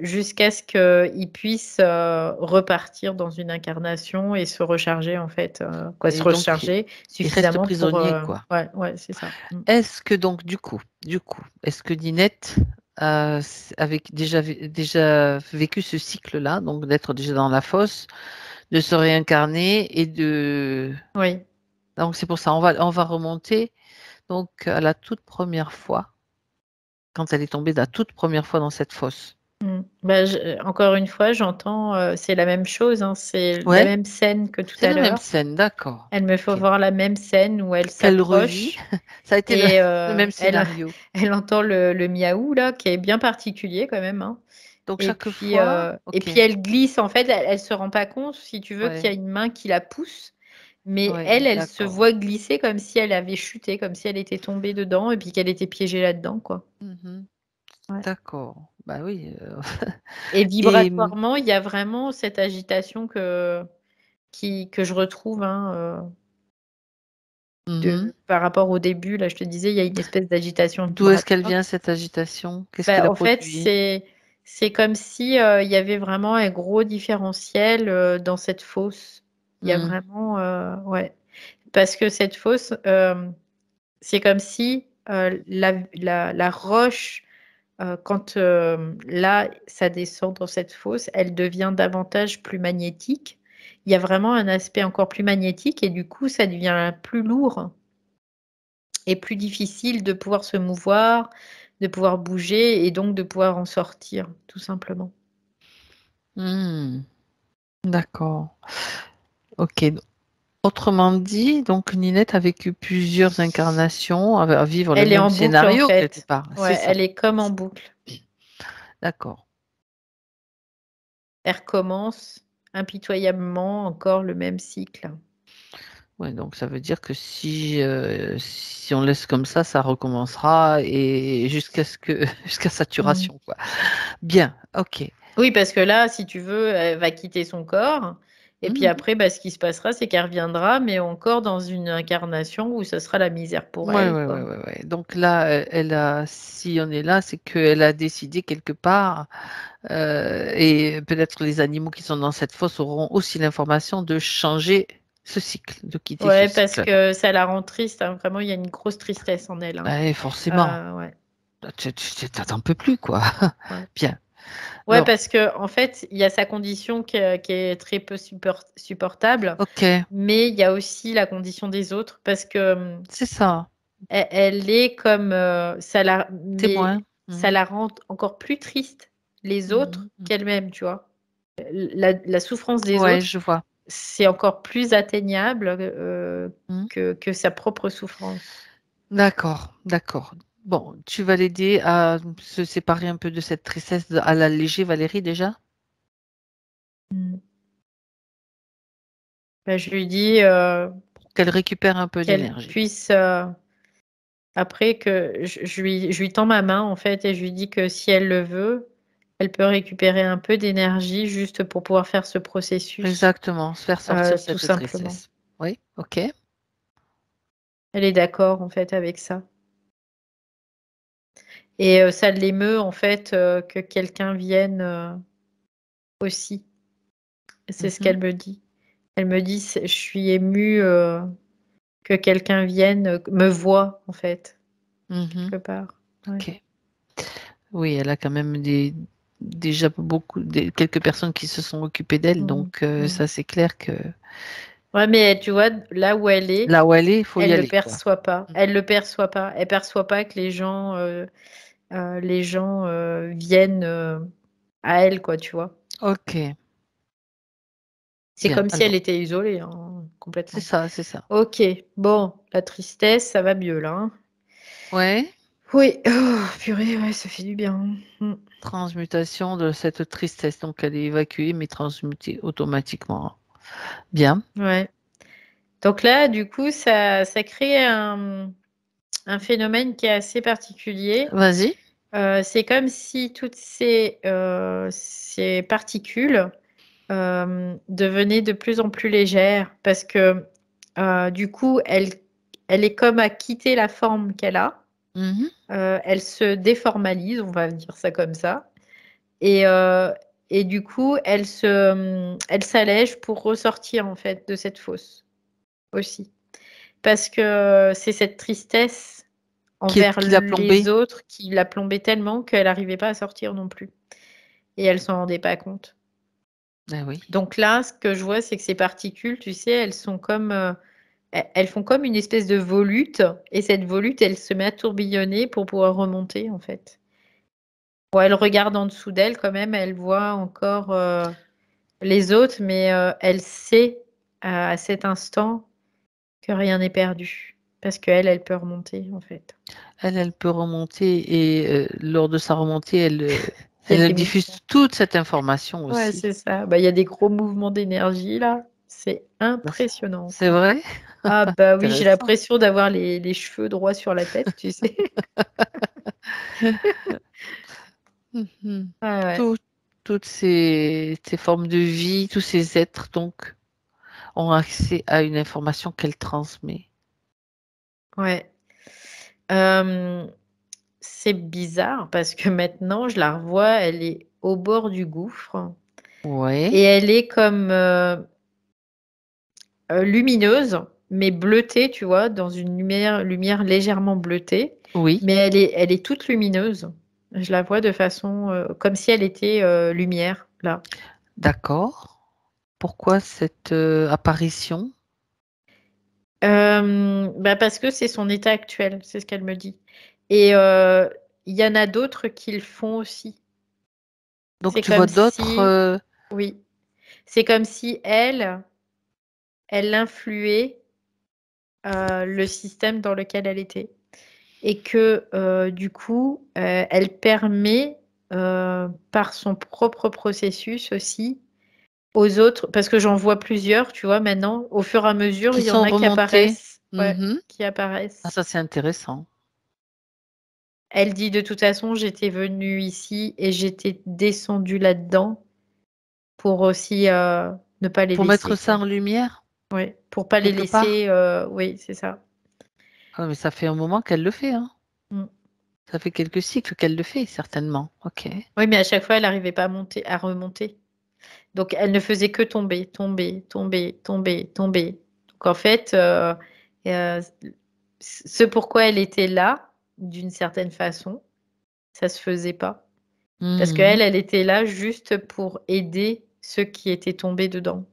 jusqu'à ce qu'il puisse repartir dans une incarnation et se recharger en fait, se Et donc, recharger il reste suffisamment pour. prisonnier, quoi. Ouais, ouais, c'est ça. Est-ce que donc, du coup, est-ce que Ninette, avec déjà vécu ce cycle-là, donc d'être déjà dans la fosse, de se réincarner et de... Oui. Donc c'est pour ça, on va remonter donc à la toute première fois, quand elle est tombée la toute première fois dans cette fosse. Bah, encore une fois, j'entends, c'est la même chose, hein, c'est la Ouais, même scène que tout c'est à la même l'heure. scène, d'accord. Elle me fait Ok. voir la même scène où elle Elle revit. s'approche Ça a été le, et le même elle, scénario. elle entend le miaou là, qui est bien particulier quand même, hein. Donc Et chaque puis, fois, et ok, puis elle glisse, en fait, elle se rend pas compte, si tu veux, qu'il y ouais, a une main qui la pousse, mais ouais, elle se d'accord. voit glisser comme si elle avait chuté, comme si elle était tombée dedans et puis qu'elle était piégée là-dedans, quoi. Mhm. Ouais. D'accord. Bah oui. Et Et vibratoirement, il y a vraiment cette agitation que je retrouve, hein, mhm. par rapport au début. Là, je te disais, il y a une espèce d'agitation D'où est-ce qu'elle vibratoire. vient cette agitation? Qu'est-ce qui Bah, la en fait, produit? c'est comme si il y avait vraiment un gros différentiel dans cette fosse. Il y a Hmm. vraiment, ouais, parce que cette fosse, c'est comme si la roche, quand là, ça descend dans cette fosse, elle devient davantage plus magnétique. Il y a vraiment un aspect encore plus magnétique et du coup, ça devient plus lourd et plus difficile de pouvoir se mouvoir, de pouvoir bouger et donc de pouvoir en sortir, tout simplement. Hmm. D'accord. Ok. Autrement dit, donc Ninette a vécu plusieurs incarnations à vivre le Elle est même en boucle en scénario quelque fait. part. C'est Ouais, ça. elle est comme en boucle. D'accord. Elle recommence impitoyablement encore le même cycle. Ouais, donc ça veut dire que si on laisse comme ça recommencera et jusqu'à Mm. saturation, quoi. Bien, ok. Oui, parce que là, si tu veux, elle va quitter son corps. Et puis Mhm. après, bah, ce qui se passera, c'est qu'elle reviendra, mais encore dans une incarnation où ce sera la misère pour Ouais, elle, ouais, ouais, quoi. ouais, ouais. Donc là, si on est là, c'est qu'elle a décidé quelque part, et peut-être les animaux qui sont dans cette fosse auront aussi l'information de changer ce cycle, de quitter ce Ouais, parce cycle. que ça la rend triste, hein. Vraiment, il y a une grosse tristesse en elle, hein. Ouais, forcément. Ouais, T'en peux plus, quoi. ouais. Bien. Ouais, Alors, parce que en fait, il y a sa condition qui est très peu supportable, ok, mais il y a aussi la condition des autres, parce que c'est ça. elle est comme mais Témoin. ça Mhm, la rend encore plus triste les autres mhm, mhm. qu'elle-même, tu vois. La souffrance des Ouais, autres, je vois. c'est encore plus atteignable Mhm. que sa propre souffrance. D'accord, d'accord. Bon, tu vas l'aider à se séparer un peu de cette tristesse, à l'alléger, Valérie, déjà? Ben, je lui dis Qu'elle récupère un peu qu'elle d'énergie. puisse, après que je lui tends ma main en fait et je lui dis que si elle le veut, elle peut récupérer un peu d'énergie juste pour pouvoir faire ce processus, Exactement, se faire sortir tout cette simplement. tristesse. Oui, ok. Elle est d'accord en fait avec ça. Et ça l'émeut en fait que quelqu'un vienne aussi. C'est ce Mhm, qu'elle me dit. Elle me dit, je suis émue que quelqu'un vienne, me voie en fait, mhm, quelque part. Ouais. ok. Oui, elle a quand même déjà quelques personnes qui se sont occupées d'elle, Mm, donc mm. ça c'est clair que Ouais, mais tu vois, là où elle est, là où elle est, il faut y elle le aller, quoi. perçoit pas. Elle le perçoit pas. Elle perçoit pas que les gens viennent à elle, quoi, tu vois. Ok, C'est bien. comme si elle Alors, était isolée, hein, c'est complètement. ça, c'est ça. Ok, bon, la tristesse, ça va mieux là, hein. Ouais, Oui, oh, purée, ouais, ça fait du bien, hein. transmutation de cette tristesse, donc elle est évacuée mais transmutée automatiquement. Bien. Ouais. Donc là, du coup, ça crée un phénomène qui est assez particulier. Vas-y. C'est comme si toutes ces particules devenaient de plus en plus légères parce que du coup, elle est comme à quitter la forme qu'elle a. Mhm. Elle se déformalise, on va dire ça comme ça. Et, euh, et du coup, elle s'allège pour ressortir en fait de cette fosse aussi. Parce que c'est cette tristesse envers Qui l'a les plombée? autres qui l'a plombée tellement qu'elle n'arrivait pas à sortir non plus. Et elle s'en rendait pas compte. Ah oui. Donc là, ce que je vois, c'est que ces particules, tu sais, elles sont comme, elles font comme une espèce de volute. Et cette volute, elle se met à tourbillonner pour pouvoir remonter, en fait. Bon, elle regarde en dessous d'elle quand même, elle voit encore les autres, mais elle sait à cet instant que rien n'est perdu. Parce qu'elle, elle peut remonter, en fait. Elle peut remonter et lors de sa remontée, Il y a elle des diffuse mouvements. toute cette information Ouais, aussi. c'est ça. Bah, il y a des gros mouvements d'énergie là. C'est impressionnant, C'est quoi. vrai? Ah bah oui, j'ai Intéressant. l'impression d'avoir les cheveux droits sur la tête, tu sais. Mhm. Ah ouais. Tout- Toutes ces formes de vie, tous ces êtres, donc, ont accès à une information qu'elle transmet. Ouais. C'est bizarre parce que maintenant, je la revois, elle est au bord du gouffre et Oui, elle est comme lumineuse, mais bleutée, tu vois, dans une lumière légèrement bleutée, oui, mais elle est toute lumineuse. Je la vois de façon comme si elle était lumière, là. d'accord. Pourquoi cette apparition? Bah parce que c'est son état actuel, c'est ce qu'elle me dit. Et il y en a d'autres qui le font aussi. Donc, C'est tu vois comme d'autres... si, oui, c'est comme si elle influait le système dans lequel elle était. Et que du coup, elle permet par son propre processus aussi aux autres, parce que j'en vois plusieurs, tu vois, maintenant, au fur et à mesure, qui il y en sont a qui remontés. apparaissent, ouais, Mhm. qui Ah, apparaissent. ça, c'est intéressant. Elle dit de toute façon, j'étais venue ici et j'étais descendue là-dedans pour aussi ne pas les Pour mettre laisser, ça quoi. en lumière, Oui, pour pas les quelque part. laisser, oui, c'est ça. Ah, mais ça fait un moment qu'elle le fait, hein. Mm. Ça fait quelques cycles qu'elle le fait, certainement. Ok. Oui, mais à chaque fois, elle n'arrivait pas à monter, à remonter. Donc, elle ne faisait que tomber, tomber, tomber, tomber, tomber. Donc, en fait, euh, ce pourquoi elle était là, d'une certaine façon, ça se faisait pas. Parce Mhm. qu'elle, elle était là juste pour aider ceux qui étaient tombés dedans.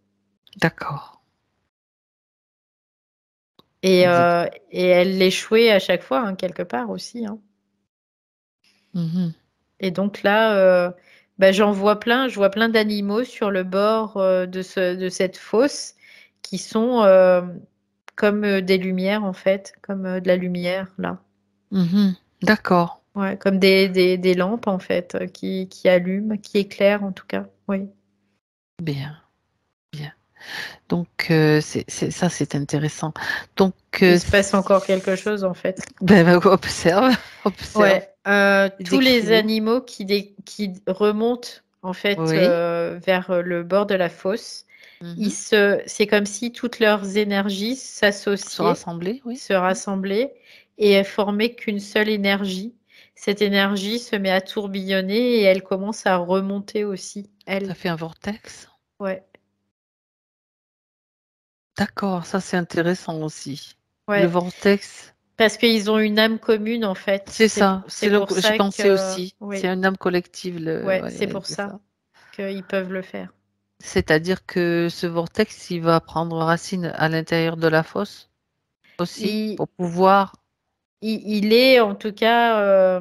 D'accord. Et et elle échouait à chaque fois, hein, quelque part aussi, hein. Mhm. Et donc là, bah, j'en vois plein, je vois plein d'animaux sur le bord de cette fosse qui sont comme des lumières, en fait, comme de la lumière, là. Mhm. D'accord. Ouais, comme des lampes, en fait, qui allument, qui éclairent, en tout cas. Oui. Bien, bien. Donc, ça, c'est intéressant. Donc, Il se passe encore quelque chose, en fait. observe, observe. Ouais, tous les Décris-nous. animaux qui remontent, en fait, Oui. vers le bord de la fosse, Mhm. c'est comme si toutes leurs énergies Se s'associaient, rassembler, oui. se rassemblaient et formaient qu'une seule énergie. Cette énergie se met à tourbillonner et elle commence à remonter aussi, Ça elle. fait un vortex. Ouais, D'accord, ça c'est intéressant aussi. Le ouais. vortex, Parce qu'ils ont une âme commune, en fait. c'est ça. C'est pour J'ai ça pensé que, aussi. C'est oui, une âme collective. ouais, Ouais, c'est ouais, pour c'est ça ça. qu'ils peuvent le faire. C'est-à-dire que ce vortex, il va prendre racine à l'intérieur de la fosse aussi Il, pour pouvoir. il est en tout cas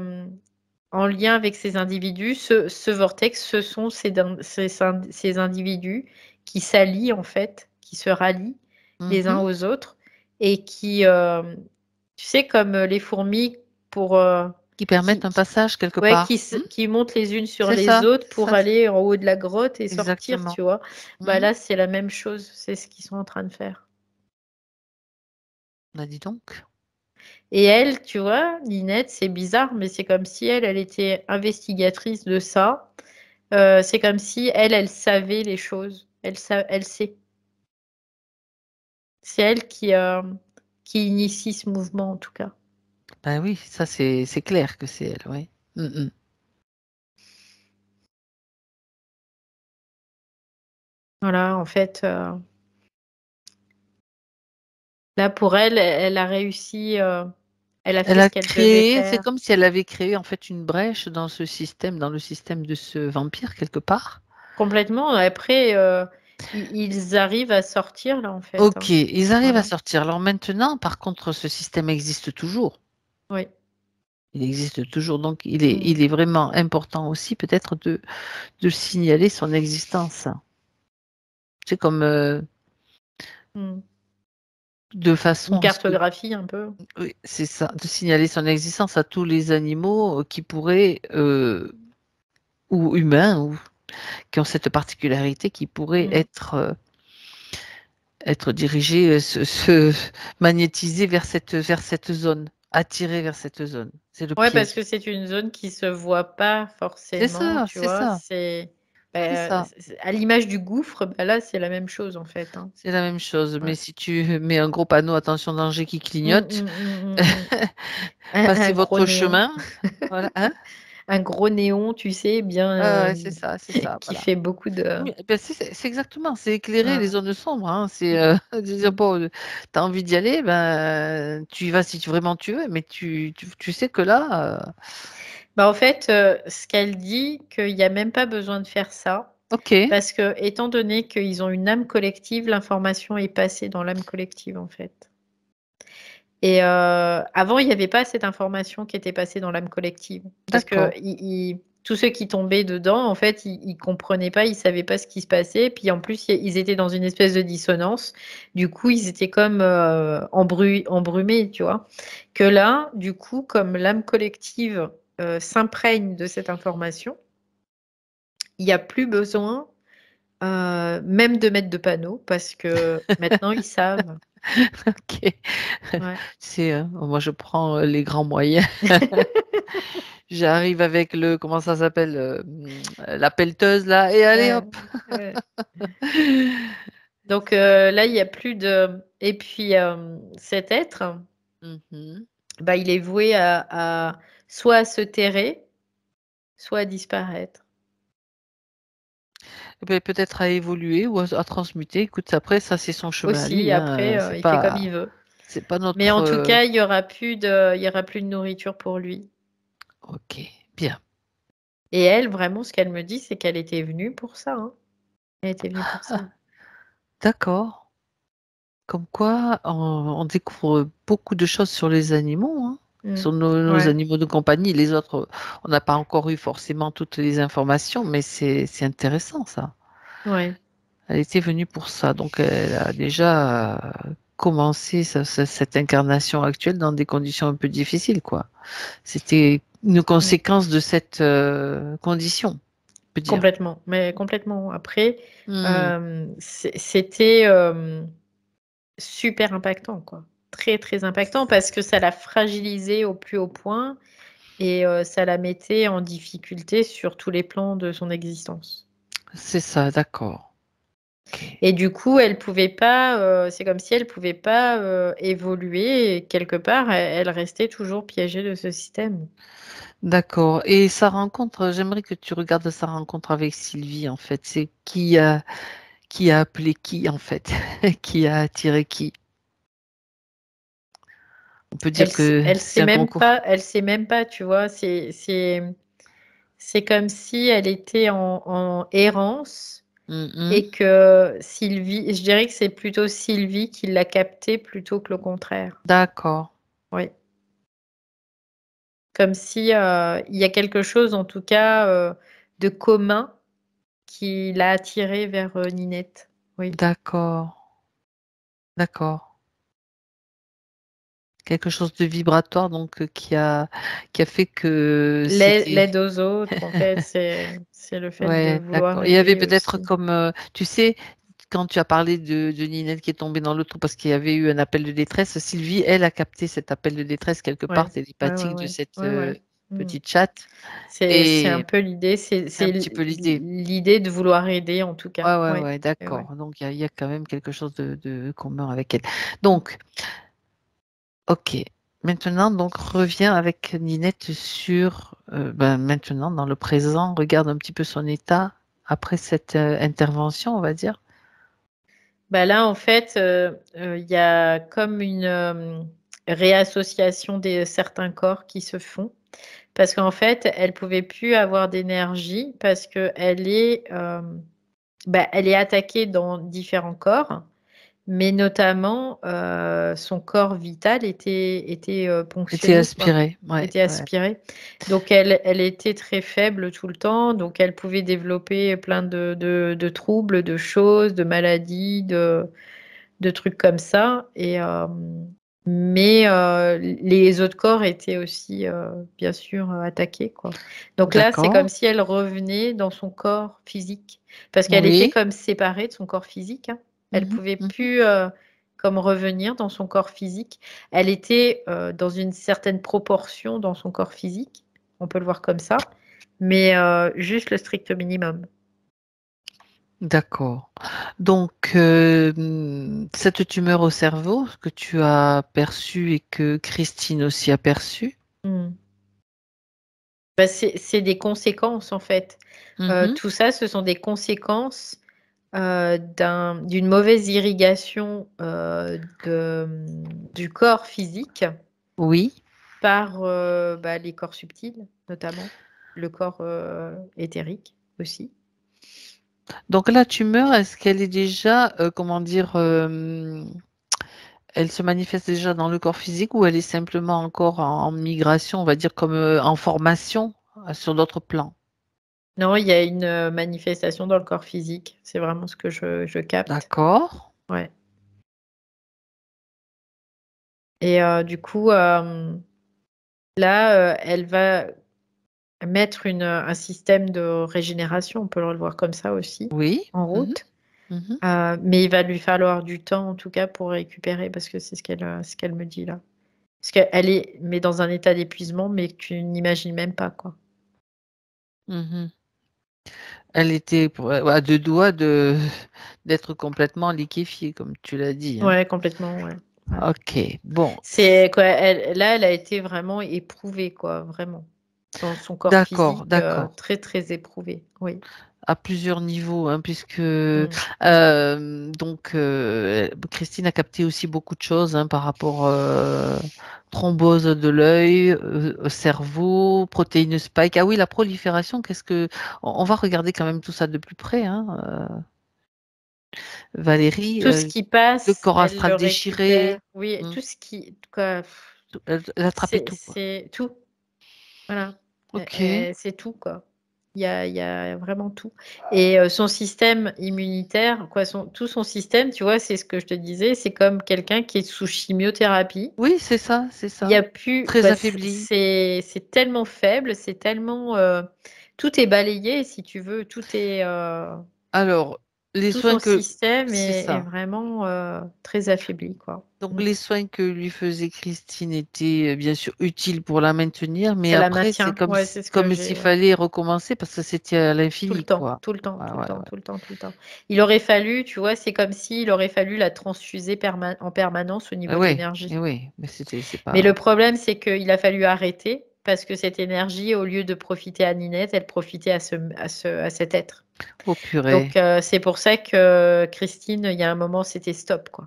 en lien avec ces individus. Ce vortex, ce sont ces individus qui s'allient en fait, qui se rallient les uns Mhm. aux autres et qui, tu sais, comme les fourmis pour Qui permettent qui, un qui- passage quelque ouais, part. qui montent les unes sur C'est les ça, autres c'est pour ça, aller en haut de la grotte et sortir, exactement. tu vois. Bah Mhm. là, c'est la même chose. C'est ce qu'ils sont en train de faire. On a dit donc. Et elle, tu vois, Ninette, c'est bizarre, mais c'est comme si elle était investigatrice de ça. C'est comme si elle savait les choses. Elle sait. C'est elle qui initie ce mouvement, en tout cas. Ben oui, ça c'est clair que c'est elle, oui. Mhm. Voilà, en fait, là, pour elle, elle a réussi, elle a Elle fait a ce qu'elle devait créé, c'est faire. comme si elle avait créé en fait une brèche dans ce système, dans le système de ce vampire quelque part. Complètement. Après, ils arrivent à sortir, là, en fait, Ok, hein. ils arrivent à Voilà. sortir. Alors maintenant, par contre, ce système existe toujours. Oui. Il existe toujours, donc Mm. il est vraiment important aussi peut-être de signaler son existence. C'est comme Mm. de Une façon à ce que, cartographie, un peu. oui, c'est ça, de signaler son existence à tous les animaux qui pourraient, ou humains, ou qui ont cette particularité, qui pourraient Mm. être dirigés, magnétisés vers cette zone, attirés vers cette zone. C'est le Ouais, parce piège. que c'est une zone qui se voit pas C'est forcément, ça, tu c'est vois. ça, C'est c'est bah, ça. à l'image du gouffre, bah là, c'est la même chose, en fait, hein. C'est la même chose. Mais Ouais. si tu mets un gros panneau, attention danger qui Mm, clignote, mm, mm, mm, mm. passez Un gros votre néon. chemin. Voilà, hein? Un gros néon, tu sais, Ah bien, ouais, c'est ça, qui voilà. fait beaucoup de. Oui, ben c'est exactement, c'est éclairer les Voilà. zones sombres, hein. C'est de dire, Mm. bon, t'as envie d'y aller, ben tu y vas si vraiment tu veux, mais tu sais que là, Bah, en fait, ce qu'elle dit, qu'il y a même pas besoin de faire ça, ok, parce que étant donné qu'ils ont une âme collective, l'information est passée dans l'âme collective, en fait. Et avant, il y avait pas cette information qui était passée dans l'âme collective. Parce que d'accord. tous ceux qui tombaient dedans, en fait, ils comprenaient pas, ils savaient pas ce qui se passait. Puis en plus, ils étaient dans une espèce de dissonance. Du coup, ils étaient comme embrumés, tu vois. Que là, du coup, comme l'âme collective s'imprègne de cette information, il n'y a plus besoin même de mettre de panneaux parce que maintenant, ils savent. Ok. Ouais. C'est, moi je prends les grands moyens. J'arrive avec le, comment ça s'appelle, la pelleteuse là, et allez Ouais, hop. ouais. Donc là, il y a plus de et puis, cet être, Mhm. bah, il est voué à soit à se terrer, soit à disparaître. Eh ben, peut-être à évoluer ou à transmuter. Écoute, après ça c'est son chemin à Aussi lui, hein. après, il fait comme il veut. C'est pas Mais notre. en tout cas, il y aura plus de nourriture pour lui. Ok, bien. Et elle, vraiment, ce qu'elle me dit, c'est qu'elle était venue pour ça, hein. Elle était venue pour ça. Ah, d'accord. Comme quoi, on découvre beaucoup de choses sur les animaux, hein, Mmh. sur nos Ouais, animaux de compagnie. Les autres, on n'a pas encore eu forcément toutes les informations, mais c'est intéressant ça. ouais. Elle était venue pour ça, donc elle a déjà commencé cette incarnation actuelle dans des conditions un peu difficiles, quoi. C'était une conséquence de cette condition, on peut dire. Complètement, mais complètement. Après, Hmm. c'était super impactant, quoi. Très, très impactant parce que ça l'a fragilisée au plus haut point et ça la mettait en difficulté sur tous les plans de son existence. C'est ça, d'accord. Ok. Et du coup, elle pouvait pas, c'est comme si elle pouvait pas évoluer et quelque part, elle restait toujours piégée de ce système. D'accord. Et sa rencontre, j'aimerais que tu regardes sa rencontre avec Sylvie, en fait. C'est qui a appelé qui, en fait? Qui a attiré qui? On peut dire que c'est un concours. Elle sait même pas, tu vois. C'est comme si elle était en errance Mhm. et que Sylvie, je dirais que c'est plutôt Sylvie qui l'a capté plutôt que le contraire. D'accord. Oui. Comme si il y a quelque chose, en tout cas, de commun qui l'a attiré vers Ninette. Oui. D'accord. D'accord. Quelque chose de vibratoire, donc qui a fait que c'était. L'aide aux autres, en fait, c'est le fait de Ouais, vouloir d'accord. Il y avait aider peut-être aussi. comme, tu sais, quand tu as parlé de Ninette qui est tombée dans le trou parce qu'il y avait eu un appel de détresse, Sylvie, elle a capté cet appel de détresse quelque Ouais, part ouais, ouais, télépathique de ouais, cette ouais, ouais. Mm. petite chatte. C'est un Et peu l'idée, c'est un petit peu l'idée. l'idée de vouloir aider en tout cas. Ouais, ouais, Ouais, ouais, ouais, ouais. d'accord. Donc, il y a quand même quelque chose de commun avec elle. Donc, ok. Maintenant, donc, reviens avec Ninette sur, maintenant, dans le présent, regarde un petit peu son état après cette intervention, on va dire. Bah là, en fait, il y a comme une réassociation des certains corps qui se font. Parce qu'en fait, elle pouvait plus avoir d'énergie parce que elle est attaquée dans différents corps. Mais notamment, son corps vital était Était ponctionné, quoi, aspiré, ouais, était ouais. aspiré. Donc elle était très faible tout le temps, donc elle pouvait développer plein de troubles, de choses, de maladies, de trucs comme ça. Mais les autres corps étaient aussi, bien sûr, attaqués, quoi. Donc là, c'est comme D'accord. si elle revenait dans son corps physique, parce qu'elle était Oui. comme séparée de son corps physique, hein. Elle Mhm, pouvait mhm. plus comme revenir dans son corps physique. Elle était dans une certaine proportion dans son corps physique, on peut le voir comme ça, mais juste le strict minimum. D'accord. Donc, cette tumeur au cerveau que tu as perçue et que Christine aussi a perçue. Hmm. Bah, c'est des conséquences en fait. Mhm. Tout ça, ce sont des conséquences d'une mauvaise irrigation du corps physique Oui. par les corps subtils, notamment le corps éthérique aussi. Donc, la tumeur, est-ce qu'elle est déjà, comment dire, elle se manifeste déjà dans le corps physique ou elle est simplement encore en migration, on va dire comme en formation sur d'autres plans? Non, il y a une manifestation dans le corps physique. C'est vraiment ce que je capte. D'accord. Ouais. Et du coup, là, elle va mettre un système de régénération, on peut le voir comme ça aussi, Oui. en Mhm, route. mhm. Mais il va lui falloir du temps, en tout cas, pour récupérer, parce que c'est ce qu'elle me dit là. Parce qu'elle est mais dans un état d'épuisement, mais que tu n'imagines même pas, quoi. Mhm. Elle était à deux doigts d'être complètement liquéfiée, comme tu l'as dit, hein. Ouais, complètement, ouais. Ouais. Ok, bon, C'est quoi, elle a été vraiment éprouvée, quoi, vraiment. Dans son corps d'accord, physique, d'accord. très, très éprouvée. Oui. À plusieurs niveaux, hein, puisque Mm. donc Christine a capté aussi beaucoup de choses hein, par rapport thrombose de l'œil, au cerveau, protéines spike. Ah oui, la prolifération, qu'est-ce que on va regarder quand même tout ça de plus près, hein, Valérie, Tout ce qui le passe, corps elle le astral récupère. déchiré, Oui, hmm, tout ce qui, quoi, elle attrapait tout, quoi. c'est tout. Voilà. Ok. C'est tout, quoi. Il y a vraiment tout. Et son système immunitaire, tout son système, tu vois, c'est ce que je te disais, c'est comme quelqu'un qui est sous chimiothérapie. Oui, c'est ça, c'est Il y ça. a plus, Très affaibli. c'est tellement faible, c'est tellement, tout est balayé, si tu veux, Alors, les tout soins son que système c'est est ça. vraiment très affaibli, quoi. Donc, les soins que lui faisait Christine étaient bien sûr utiles pour la maintenir, mais Ça la après, c'est maintient, comme ouais, c'est ce que j'ai, s'il ouais. fallait recommencer parce que c'était à Tout le l'infini, temps, quoi. tout le temps, Ouais, tout le ouais, temps, ouais. tout le temps, tout le temps. Il aurait fallu, tu vois, c'est comme s'il aurait fallu la transfuser en permanence au niveau de Oui, l'énergie. oui, mais c'est Mais pas. le problème, c'est qu'il a fallu arrêter parce que cette énergie, au lieu de profiter à Ninette, elle profitait à cet être. Oh purée. Donc, c'est pour ça que Christine, il y a un moment, c'était stop, quoi.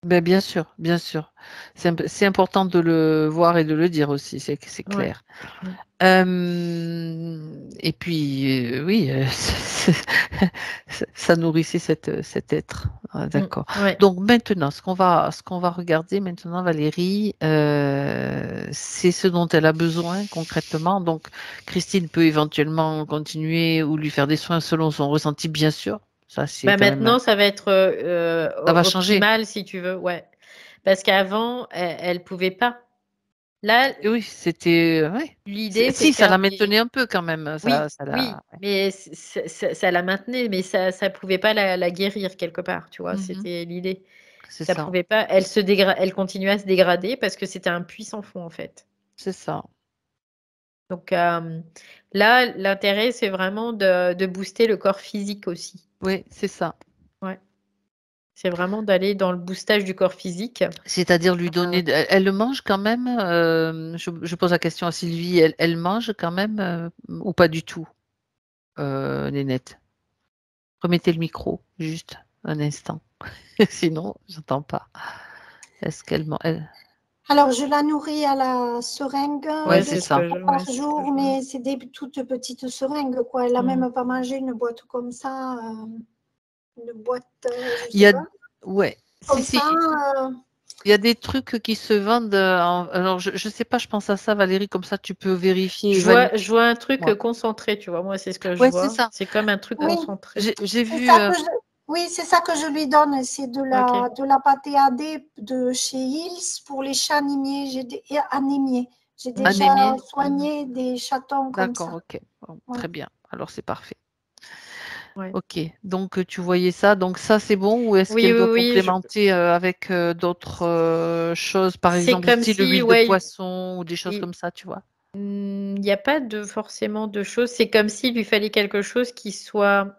Ben, bien sûr, bien sûr. C'est important de le voir et de le dire aussi, c'est Ouais. clair. Et puis, oui, ça nourrissait cet être. Ah, d'accord. Ouais. Donc maintenant, ce qu'on va regarder maintenant, Valérie, c'est ce dont elle a besoin concrètement. Donc, Christine peut éventuellement continuer ou lui faire des soins selon son ressenti, bien sûr. Ça, c'est Bah, quand même, maintenant, ça va être ça va changer. optimal, si tu veux, ouais. Parce qu'avant, elle pouvait pas. Là, Et oui, c'était, ouais. l'idée, c'est Si, de ça faire la des... maintenait un peu quand même. Oui, Ça oui, la. Ouais. mais ça la maintenait, mais ça pouvait pas la guérir quelque part, tu vois, Mhm. c'était l'idée. C'est Ça ça. pouvait pas, elle continuait à se dégrader parce que c'était un puits sans fond, en fait. C'est ça. Donc là, l'intérêt, c'est vraiment de booster le corps physique aussi. Oui, c'est ça. Ouais. C'est vraiment d'aller dans le boostage du corps physique. C'est-à-dire lui donner. Elle le mange quand même. Je pose la question à Sylvie. Elle mange quand même ou pas du tout, Nénette? Remettez le micro, juste un instant. Sinon, j'entends pas. Est-ce qu'elle mange? Alors, je la nourris à la seringue Ouais, Ouais, c'est deux c'est ce ça. que je, fois ouais, par c'est ce que jour, je vois. mais c'est des toutes petites seringues, quoi. Elle n'a même pas mangé une boîte comme ça, une boîte, je Il y sais a. pas. Ouais. Si, Comme ça, si. Il y a des trucs qui se vendent. Alors, je sais pas, je pense à ça, Valérie, comme ça, tu peux vérifier, évaluer. Je vois un truc Moi. concentré, tu vois. Moi, c'est ce que je Ouais, c'est vois. ça. C'est comme un truc oui, concentré. J'ai c'est vu. ça que je, oui, c'est ça que je lui donne. C'est Ok. de la pâté AD de chez Hills pour les chats anémiés. Anémiés. J'ai déjà Anémie. soigné des chatons comme D'accord, ça. ok. Bon, Ouais. très bien. Alors, c'est parfait. Ouais. Ok. Donc, tu voyais ça. Donc, ça, c'est bon ou est-ce Oui, qu'elle oui, doit oui. complémenter avec d'autres choses, par C'est exemple, comme style si, l'huile de ouais, poisson ou des choses comme ça, tu vois? il n'y a pas forcément de choses. C'est comme s'il lui fallait quelque chose qui soit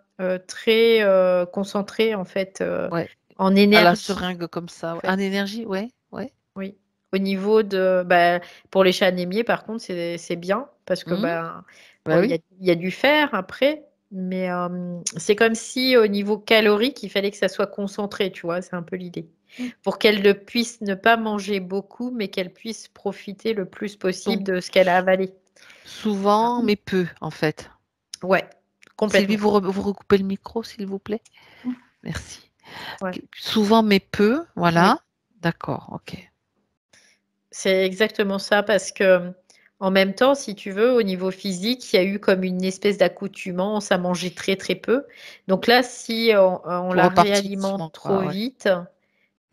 très concentré, en fait, Ouais. en À la énergie, seringue comme en ça. Ouais. En fait. énergie, ouais, ouais. Oui. Au niveau de, bah, pour les chats anémiés, par contre, c'est bien parce que Mhm. bah, bon, Bah oui. il y a du fer après, mais c'est comme si au niveau calorique, il fallait que ça soit concentré, tu vois, c'est un peu l'idée. Pour qu'elle ne puisse ne pas manger beaucoup, mais qu'elle puisse profiter le plus possible Donc, de ce qu'elle a avalé. souvent, mais peu, en fait. Ouais, Sylvie, complètement. vous recoupez le micro, s'il vous plaît? Merci. Ouais. Souvent, mais peu, Oui, voilà. D'accord, ok. c'est exactement ça parce que en même temps, si tu veux, au niveau physique, il y a eu comme une espèce d'accoutumance à manger très très peu. Donc là, si on Pour la repartir réalimente doucement, trop quoi, ouais. vite,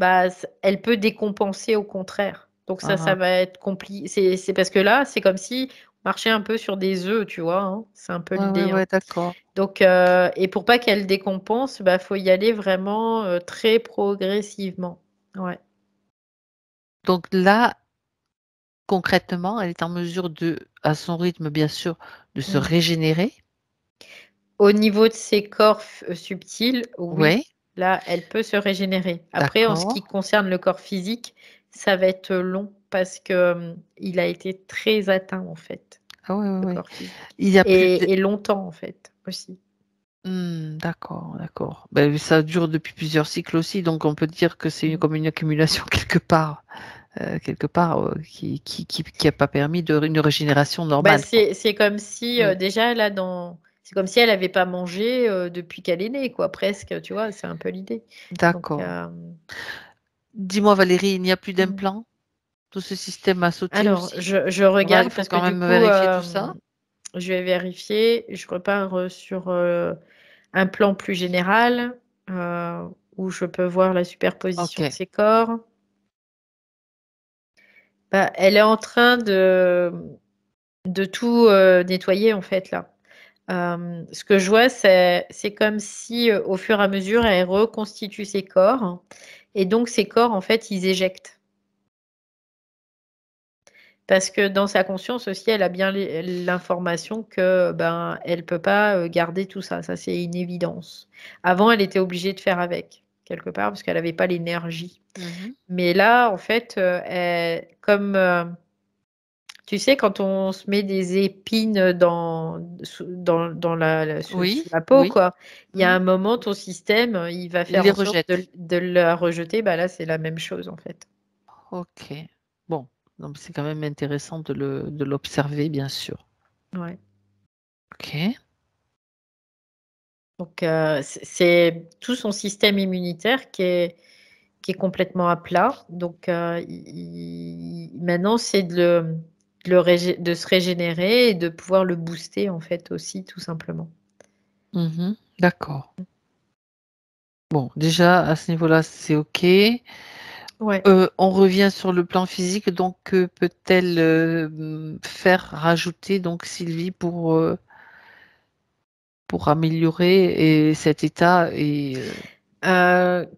bah, elle peut décompenser au contraire. Donc ça Ah, va être compliqué. C'est parce que là, c'est comme si on marchait un peu sur des œufs, tu vois, hein. C'est un peu ouais, ouais, l'idée, hein. ouais, d'accord. Donc, et pour pas qu'elle décompense, bah, faut y aller vraiment très progressivement. Ouais. Donc là, concrètement, elle est en mesure de, à son rythme, bien sûr, de se Mm. régénérer. Au niveau de ses corps subtils, oui, Oui, là, elle peut se régénérer. Après, en ce d'accord. qui concerne le corps physique, ça va être long parce que il a été très atteint en fait, Ah oui, oui, le oui. corps physique. Il y a plus de. Et longtemps en fait aussi. D'accord, d'accord. Ben, ça dure depuis plusieurs cycles aussi, donc on peut dire que c'est Mm. comme une accumulation quelque part qui a pas permis une régénération Bah, normale, quoi. c'est comme si Mm. déjà là c'est comme si elle n'avait pas mangé depuis qu'elle est née, quoi, presque, tu vois, c'est un peu l'idée. Donc, D'accord. Dis-moi, Valérie, il n'y a plus mm. d'implant? Tout ce système a sauté Alors, aussi? je Voilà, il regarde faut parce que quand du même coup, vérifier tout ça. Je vais vérifier. Je repars sur un plan plus général où je peux voir la superposition de Ok. ces corps. Bah, elle est en train de tout nettoyer en fait là. Ce que je vois, c'est comme si au fur et à mesure, elle reconstitue ses corps. Et donc, ces corps, en fait, ils éjectent. Parce que dans sa conscience aussi, elle a bien l'information que ben, elle peut pas garder tout ça. Ça, c'est une évidence. Avant, elle était obligée de faire avec, quelque part, parce qu'elle n'avait pas l'énergie. Mhm. Mais là, en fait, comme tu sais, quand on se met des épines sous Oui, la peau, oui. quoi, il y a Mhm. un moment, ton système, il va Il faire les en sorte rejette. de la rejeter. Bah là, c'est la même chose, en fait. Ok. Bon, donc c'est quand même intéressant de l'observer, bien sûr. Ouais. Ok. Donc, c'est tout son système immunitaire qui est complètement à plat. Donc, maintenant, c'est de se régénérer et de pouvoir le booster, en fait, aussi, tout simplement. Mhm. D'accord. Bon, déjà, à ce niveau-là, c'est OK. Ouais. On revient sur le plan physique, donc que peut-elle faire rajouter donc Sylvie pour améliorer cet état et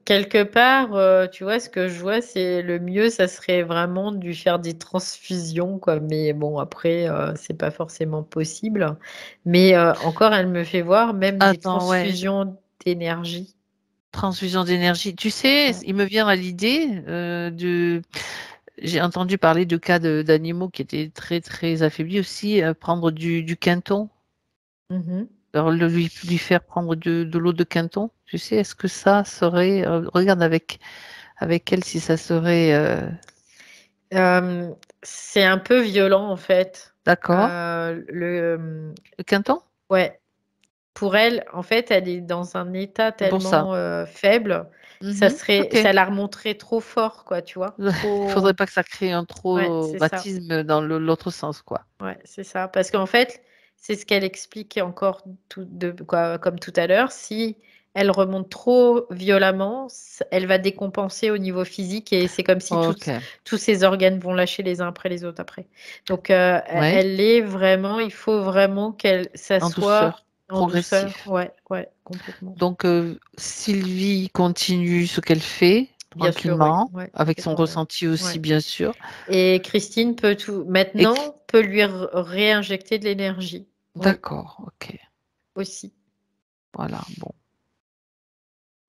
Quelque part, tu vois, ce que je vois, c'est le mieux, ça serait vraiment de lui faire des transfusions, quoi. Mais bon, après, c'est pas forcément possible. Mais encore, elle me fait voir même des attends, ouais, transfusions d'énergie. transfusion d'énergie. Tu sais, Ouais. il me vient à l'idée j'ai entendu parler de cas d'animaux qui étaient très très affaiblis aussi, prendre du Quinton. Mhm. Alors, lui faire prendre de l'eau de Quinton, tu sais, est-ce que ça serait, regarde avec elle si ça serait, Euh, c'est un peu violent, en fait. d'accord, le Quinton? Ouais, pour elle, en fait, elle est dans un état C'est pour ça. tellement faible, Mhm, ok. ça la remonterait trop fort, quoi, tu vois. Il faudrait Trop. pas que ça crée un Ouais, c'est ça. traumatisme dans l'autre sens, quoi. Ouais, c'est ça. Parce qu'en fait, c'est ce qu'elle explique encore quoi, comme tout à l'heure. Si elle remonte trop violemment, elle va décompenser au niveau physique et c'est comme si Ok. tous ses organes vont lâcher les uns après les autres après. Donc, Ouais, elle est vraiment, il faut vraiment ça en soit douceur, en douceur. progressif. Ouais, ouais, complètement. Donc, Sylvie continue ce qu'elle fait Bien sûr, oui. tranquillement, Ouais, avec son complètement. ressenti aussi, Ouais. bien sûr. Et Christine peut Et maintenant, peut lui réinjecter de l'énergie. Oui, d'accord, ok. aussi. Voilà, bon,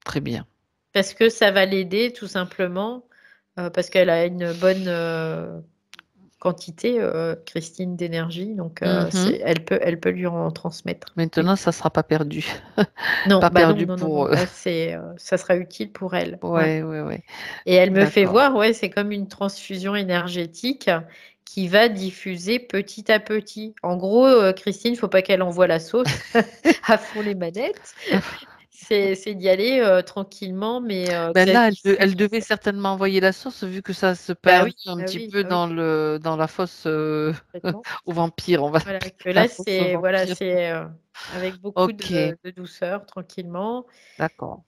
très bien. Parce que ça va l'aider tout simplement, parce qu'elle a une bonne quantité, Christine, d'énergie, donc Mhm. elle peut lui en transmettre. Oui. Maintenant, ça sera pas perdu. Non, Pas bah non, perdu non, non, non. pour. Là, ça sera utile pour elle. Ouais. Ouais, ouais, ouais. Et elle me fait D'accord. voir, ouais, c'est comme une transfusion énergétique qui va diffuser petit à petit. En gros, Christine, faut pas qu'elle envoie la sauce à fond les manettes. C'est d'y aller tranquillement, mais que Ben ça là, elle diffuse en devait fait. certainement envoyer la sauce vu que ça se Bah permet oui, un bah petit oui, peu bah oui, dans la fosse complètement. aux vampires, on va Voilà, l'appeler que la là, fosse aux voilà, vampires. c'est avec beaucoup Ok, de douceur, tranquillement. d'accord.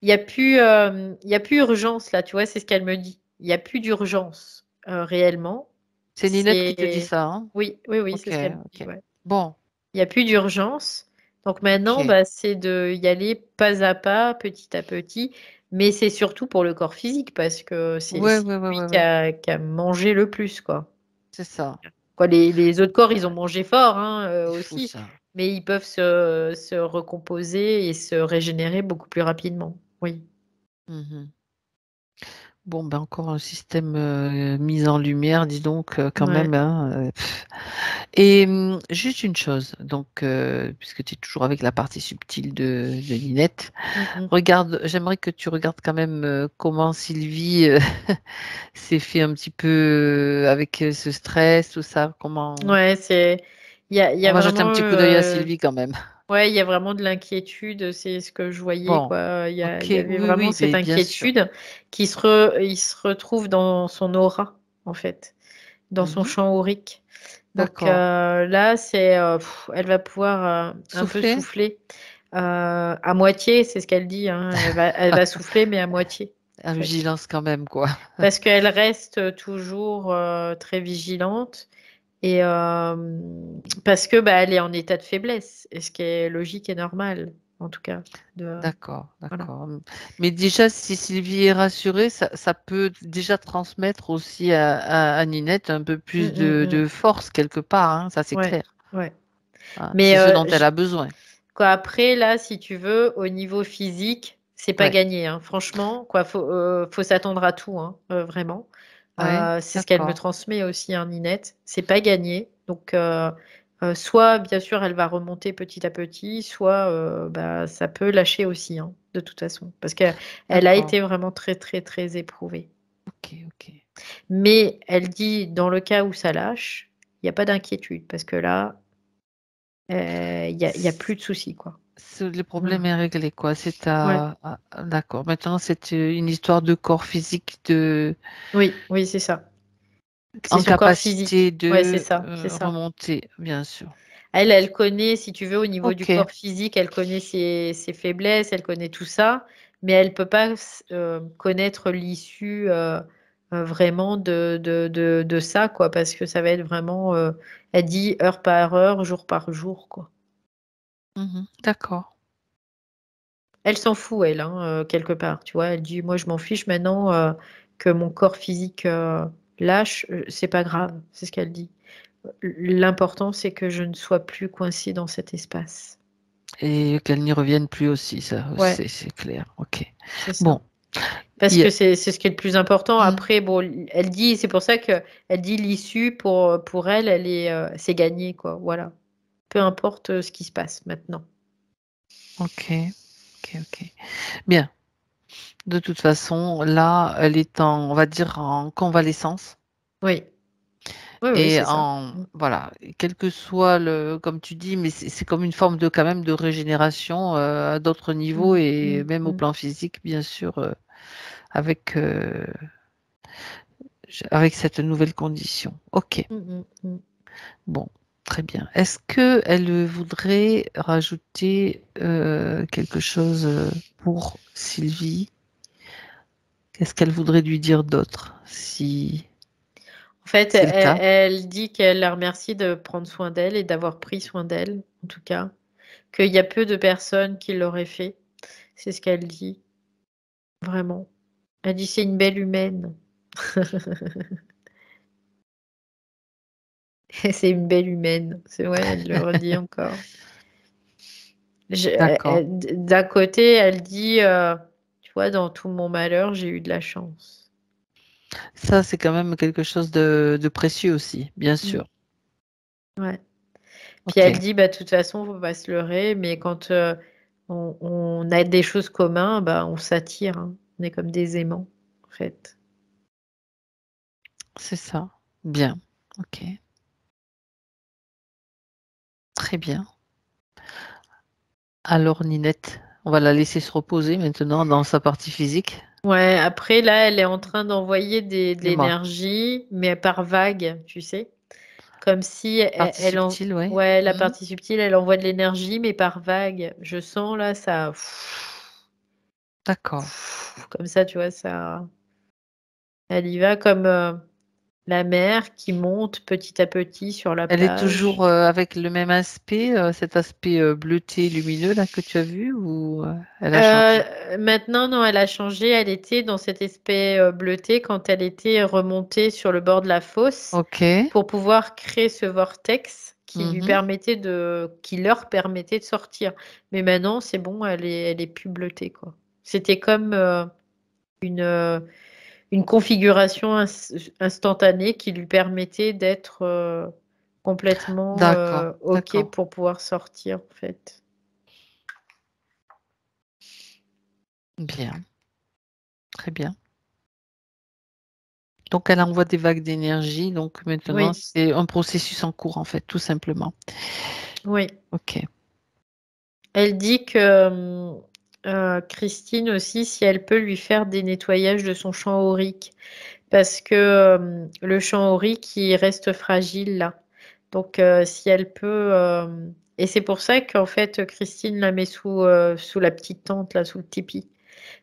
Il y a plus urgence là, tu vois, c'est ce qu'elle me dit. Il y a plus d'urgence réellement. C'est Ninette qui te dit C'est ça, hein? oui, oui, oui, Ok, c'est ce qu'elle me dit. ok. Ouais. Bon, Il y a plus d'urgence. Donc maintenant, ok. bah, c'est de y aller pas à pas, petit à petit. Mais c'est surtout pour le corps physique parce que Ouais, c'est ouais, ouais, lui ouais, ouais. qui a mangé le plus, quoi. C'est ça. Quoi, les autres corps, ils ont mangé fort hein, C'est fou aussi, ça. mais ils peuvent se recomposer et se régénérer beaucoup plus rapidement. Oui. Mhm. Bon, ben encore un système mis en lumière, dis donc, quand Ouais. même, hein, Et juste une chose, donc, puisque tu es toujours avec la partie subtile de Ninette, Mhm. regarde, j'aimerais que tu regardes quand même comment Sylvie s'est fait un petit peu avec ce stress, tout ça, comment... Ouais, il y On a va jeter un vraiment, petit coup d'œil à Sylvie quand même. ouais, il y a vraiment de l'inquiétude, c'est ce que je voyais, Bon, quoi. ok, Il y avait oui, vraiment oui, cette mais bien sûr. inquiétude il se retrouve dans son aura, en fait, dans son Mhm. champ aurique. Donc D'accord. là, elle va pouvoir un peu Souffler? souffler à moitié, c'est ce qu'elle dit, hein. Elle va souffler, mais à moitié, en La fait. vigilance quand même, quoi. Parce qu'elle reste toujours très vigilante et parce que elle est en état de faiblesse, et ce qui est logique et normal, en tout cas. D'accord, Voilà. d'accord. Mais déjà, si Sylvie est rassurée, ça peut déjà transmettre aussi à Ninette un peu Mm, plus mm, mm. de force quelque part, hein, ça c'est Ouais, clair. ouais. Hein, Mais c'est ce dont elle a besoin. quoi, après, là, si tu veux, au niveau physique, c'est pas Ouais, gagné, hein. Franchement, quoi, faut s'attendre à tout, hein, vraiment. ouais, C'est ce qu'elle me d'accord, transmet aussi, hein, Ninette. C'est pas gagné. Donc, soit, bien sûr, elle va remonter petit à petit, soit ça peut lâcher aussi, hein, de toute façon. Parce qu'elle a d'accord. été vraiment très, très, très éprouvée. Ok, ok. Mais elle dit, dans le cas où ça lâche, il n'y a pas d'inquiétude, parce que là, y a plus de soucis, quoi. Le Voilà. problème est réglé, quoi. Ouais. D'accord. Maintenant, c'est une histoire de corps physique Oui, oui, c'est ça. C'est en son corps capacité physique. Ouais, c'est de ça, c'est ça. remonter, bien sûr. Elle connaît, si tu veux, au niveau du Ok, corps physique, elle connaît ses faiblesses, elle connaît tout ça, mais elle peut pas connaître l'issue vraiment de ça, quoi, parce que ça va être vraiment, elle dit heure par heure, jour par jour, quoi. mhm, d'accord. Elle s'en fout, elle, hein, quelque part, tu vois. Elle dit, moi, je m'en fiche maintenant que mon corps physique lâche, c'est pas grave, c'est ce qu'elle dit. L'important, c'est que je ne sois plus coincée dans cet espace. Et qu'elle n'y revienne plus aussi, ça, Ouais, c'est clair. Ok. c'est ça. Bon, Parce il y que a- c'est ce qui est le plus important. hmm, Après, bon, elle dit, c'est pour ça que elle dit l'issue pour elle, c'est gagné, quoi. Voilà. Peu importe ce qui se passe maintenant. ok, ok, ok. Bien. De toute façon, là, elle est on va dire, en convalescence. Oui, oui, oui, Et c'est ça. Mm. voilà, quel que soit comme tu dis, mais c'est comme une forme quand même de régénération à d'autres niveaux Mm, et mm, même au mm, plan physique, bien sûr, avec, avec cette nouvelle condition. Ok, mm, mm, mm. bon, très bien. Est-ce que elle voudrait rajouter quelque chose pour Sylvie? Qu'est-ce qu'elle voudrait lui dire d'autre, si En fait, c'est le cas? elle dit qu'elle la remercie de prendre soin d'elle et d'avoir pris soin d'elle, en tout cas. Qu'il y a peu de personnes qui l'auraient fait. C'est ce qu'elle dit, vraiment. Elle dit c'est une belle humaine. C'est une belle humaine. C'est vrai, elle le redit encore. D'accord. D'un côté, elle dit, tu vois, dans tout mon malheur, j'ai eu de la chance. Ça, c'est quand même quelque chose de précieux aussi, bien Mm, sûr. ouais. Puis elle Ok, dit, de toute façon, faut pas se leurrer, mais quand on a des choses communes, on s'attire, hein. On est comme des aimants, en fait. c'est ça. Bien. Ok, très bien. Alors, Ninette, on va la laisser se reposer maintenant dans sa partie physique. Ouais, après, là, elle est en train d'envoyer de Dis-moi. l'énergie, mais par vague, tu sais. Comme si Partie subtile, ouais. ouais, la Hmm. partie subtile, elle envoie de l'énergie, mais par vague. Je sens là, ça, D'accord. comme ça, tu vois, ça, elle y va comme la mer qui monte petit à petit sur la Elle est toujours plage. avec le même aspect, cet aspect bleuté lumineux là que tu as vu ou elle a changé? Maintenant, non, elle a changé. Elle était dans cet aspect bleuté quand elle était remontée sur le bord de la fosse Ok. pour pouvoir créer ce vortex Mhm. qui leur permettait de sortir. Mais maintenant, c'est bon, elle est plus bleutée, quoi. C'était comme une, euh, une configuration instantanée qui lui permettait d'être complètement D'accord, OK d'accord. pour pouvoir sortir, en fait. Bien, très bien. Donc elle envoie des vagues d'énergie. Donc maintenant, Oui, c'est un processus en cours en fait, tout simplement. oui. Ok. Elle dit que Christine aussi, si elle peut lui faire des nettoyages de son champ aurique, parce que le champ aurique, il reste fragile là. Donc, si elle peut... Et c'est pour ça qu'en fait, Christine la met sous la petite tente, là, sous le tipi.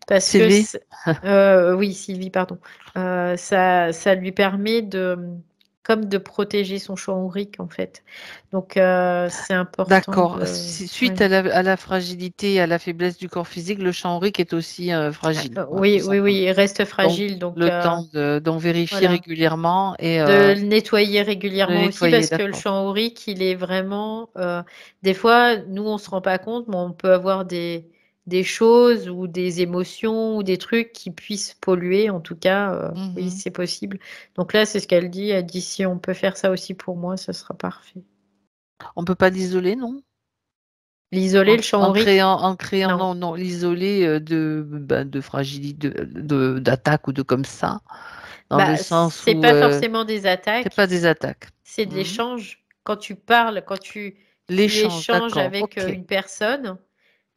Parce que, Sylvie? oui, Sylvie, pardon. Ça lui permet comme de protéger son champ aurique, en fait. Donc, c'est important D'accord. de... Suite ouais. à la fragilité et à la faiblesse du corps physique, le champ aurique est aussi fragile, quoi, tout Oui, oui, oui, simplement. il reste Donc, fragile. Donc, le temps d'en vérifier voilà. régulièrement et De le nettoyer de le régulièrement aussi nettoyer, parce que le d'accord. champ aurique, il est vraiment... des fois, nous, on se rend pas compte, mais on peut avoir des choses ou des émotions ou des trucs qui puissent polluer. En tout cas, oui, Mhm. c'est possible. Donc là, c'est ce qu'elle dit. Elle dit, si on peut faire ça aussi pour moi, ça sera parfait. On peut pas l'isoler, non? L'isoler, le champ aurique? En créant, Non. non, non, l'isoler de fragilité, d'attaque ou de comme ça, dans le Bah, sens c'est où pas forcément des c'est attaques, pas des attaques. c'est de Mhm. l'échange. Quand tu parles, quand tu L'échange, échanges d'accord, avec ok. une personne,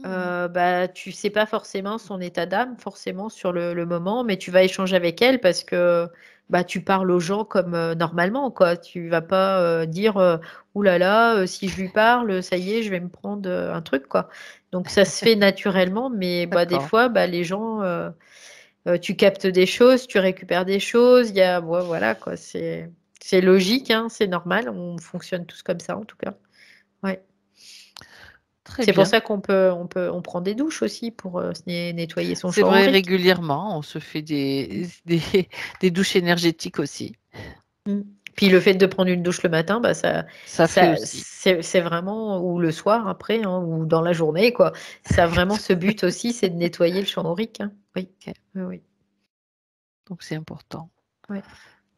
Mhm. bah, tu sais pas forcément son état d'âme, forcément sur le moment, mais tu vas échanger avec elle parce que bah, tu parles aux gens comme normalement, quoi. Tu vas pas dire ouh là là, si je lui parle, ça y est, je vais me prendre un truc, quoi. Donc ça se fait naturellement, mais bah, des D'accord. fois, bah, les gens, tu captes des choses, tu récupères des choses, il y a, ouais, voilà, quoi. C'est logique, hein, c'est normal, on fonctionne tous comme ça, en tout cas. Ouais. Très C'est pour bien. ça on prend des douches aussi pour nettoyer son C'est champ vrai, aurique. régulièrement, on se fait des douches énergétiques aussi. Mm. Puis le fait de prendre une douche le matin, bah Ça fait aussi. c'est vraiment, ou le soir après, hein, ou dans la journée, quoi. Ça a vraiment ce but aussi, c'est de nettoyer le champ aurique, hein. Oui, Ok. oui, oui. Donc c'est important. Ouais.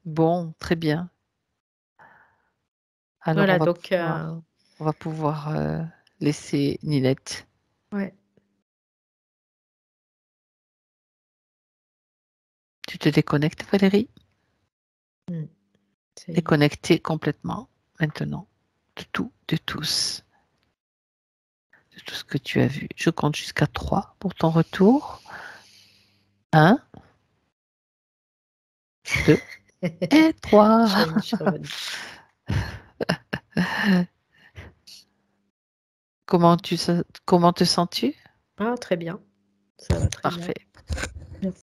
Bon, très bien. Alors Voilà, donc, on va pouvoir laisser Ninette. ouais. Tu te déconnectes, Valérie? Mm. Ça y est. Déconnectée complètement maintenant de tout, de tous, de tout ce que tu as vu. Je compte jusqu'à 3 pour ton retour. 1, 2 et 3. Je revenais. Comment te sens-tu? Ah, très bien. Ça va très bien. Parfait. Merci.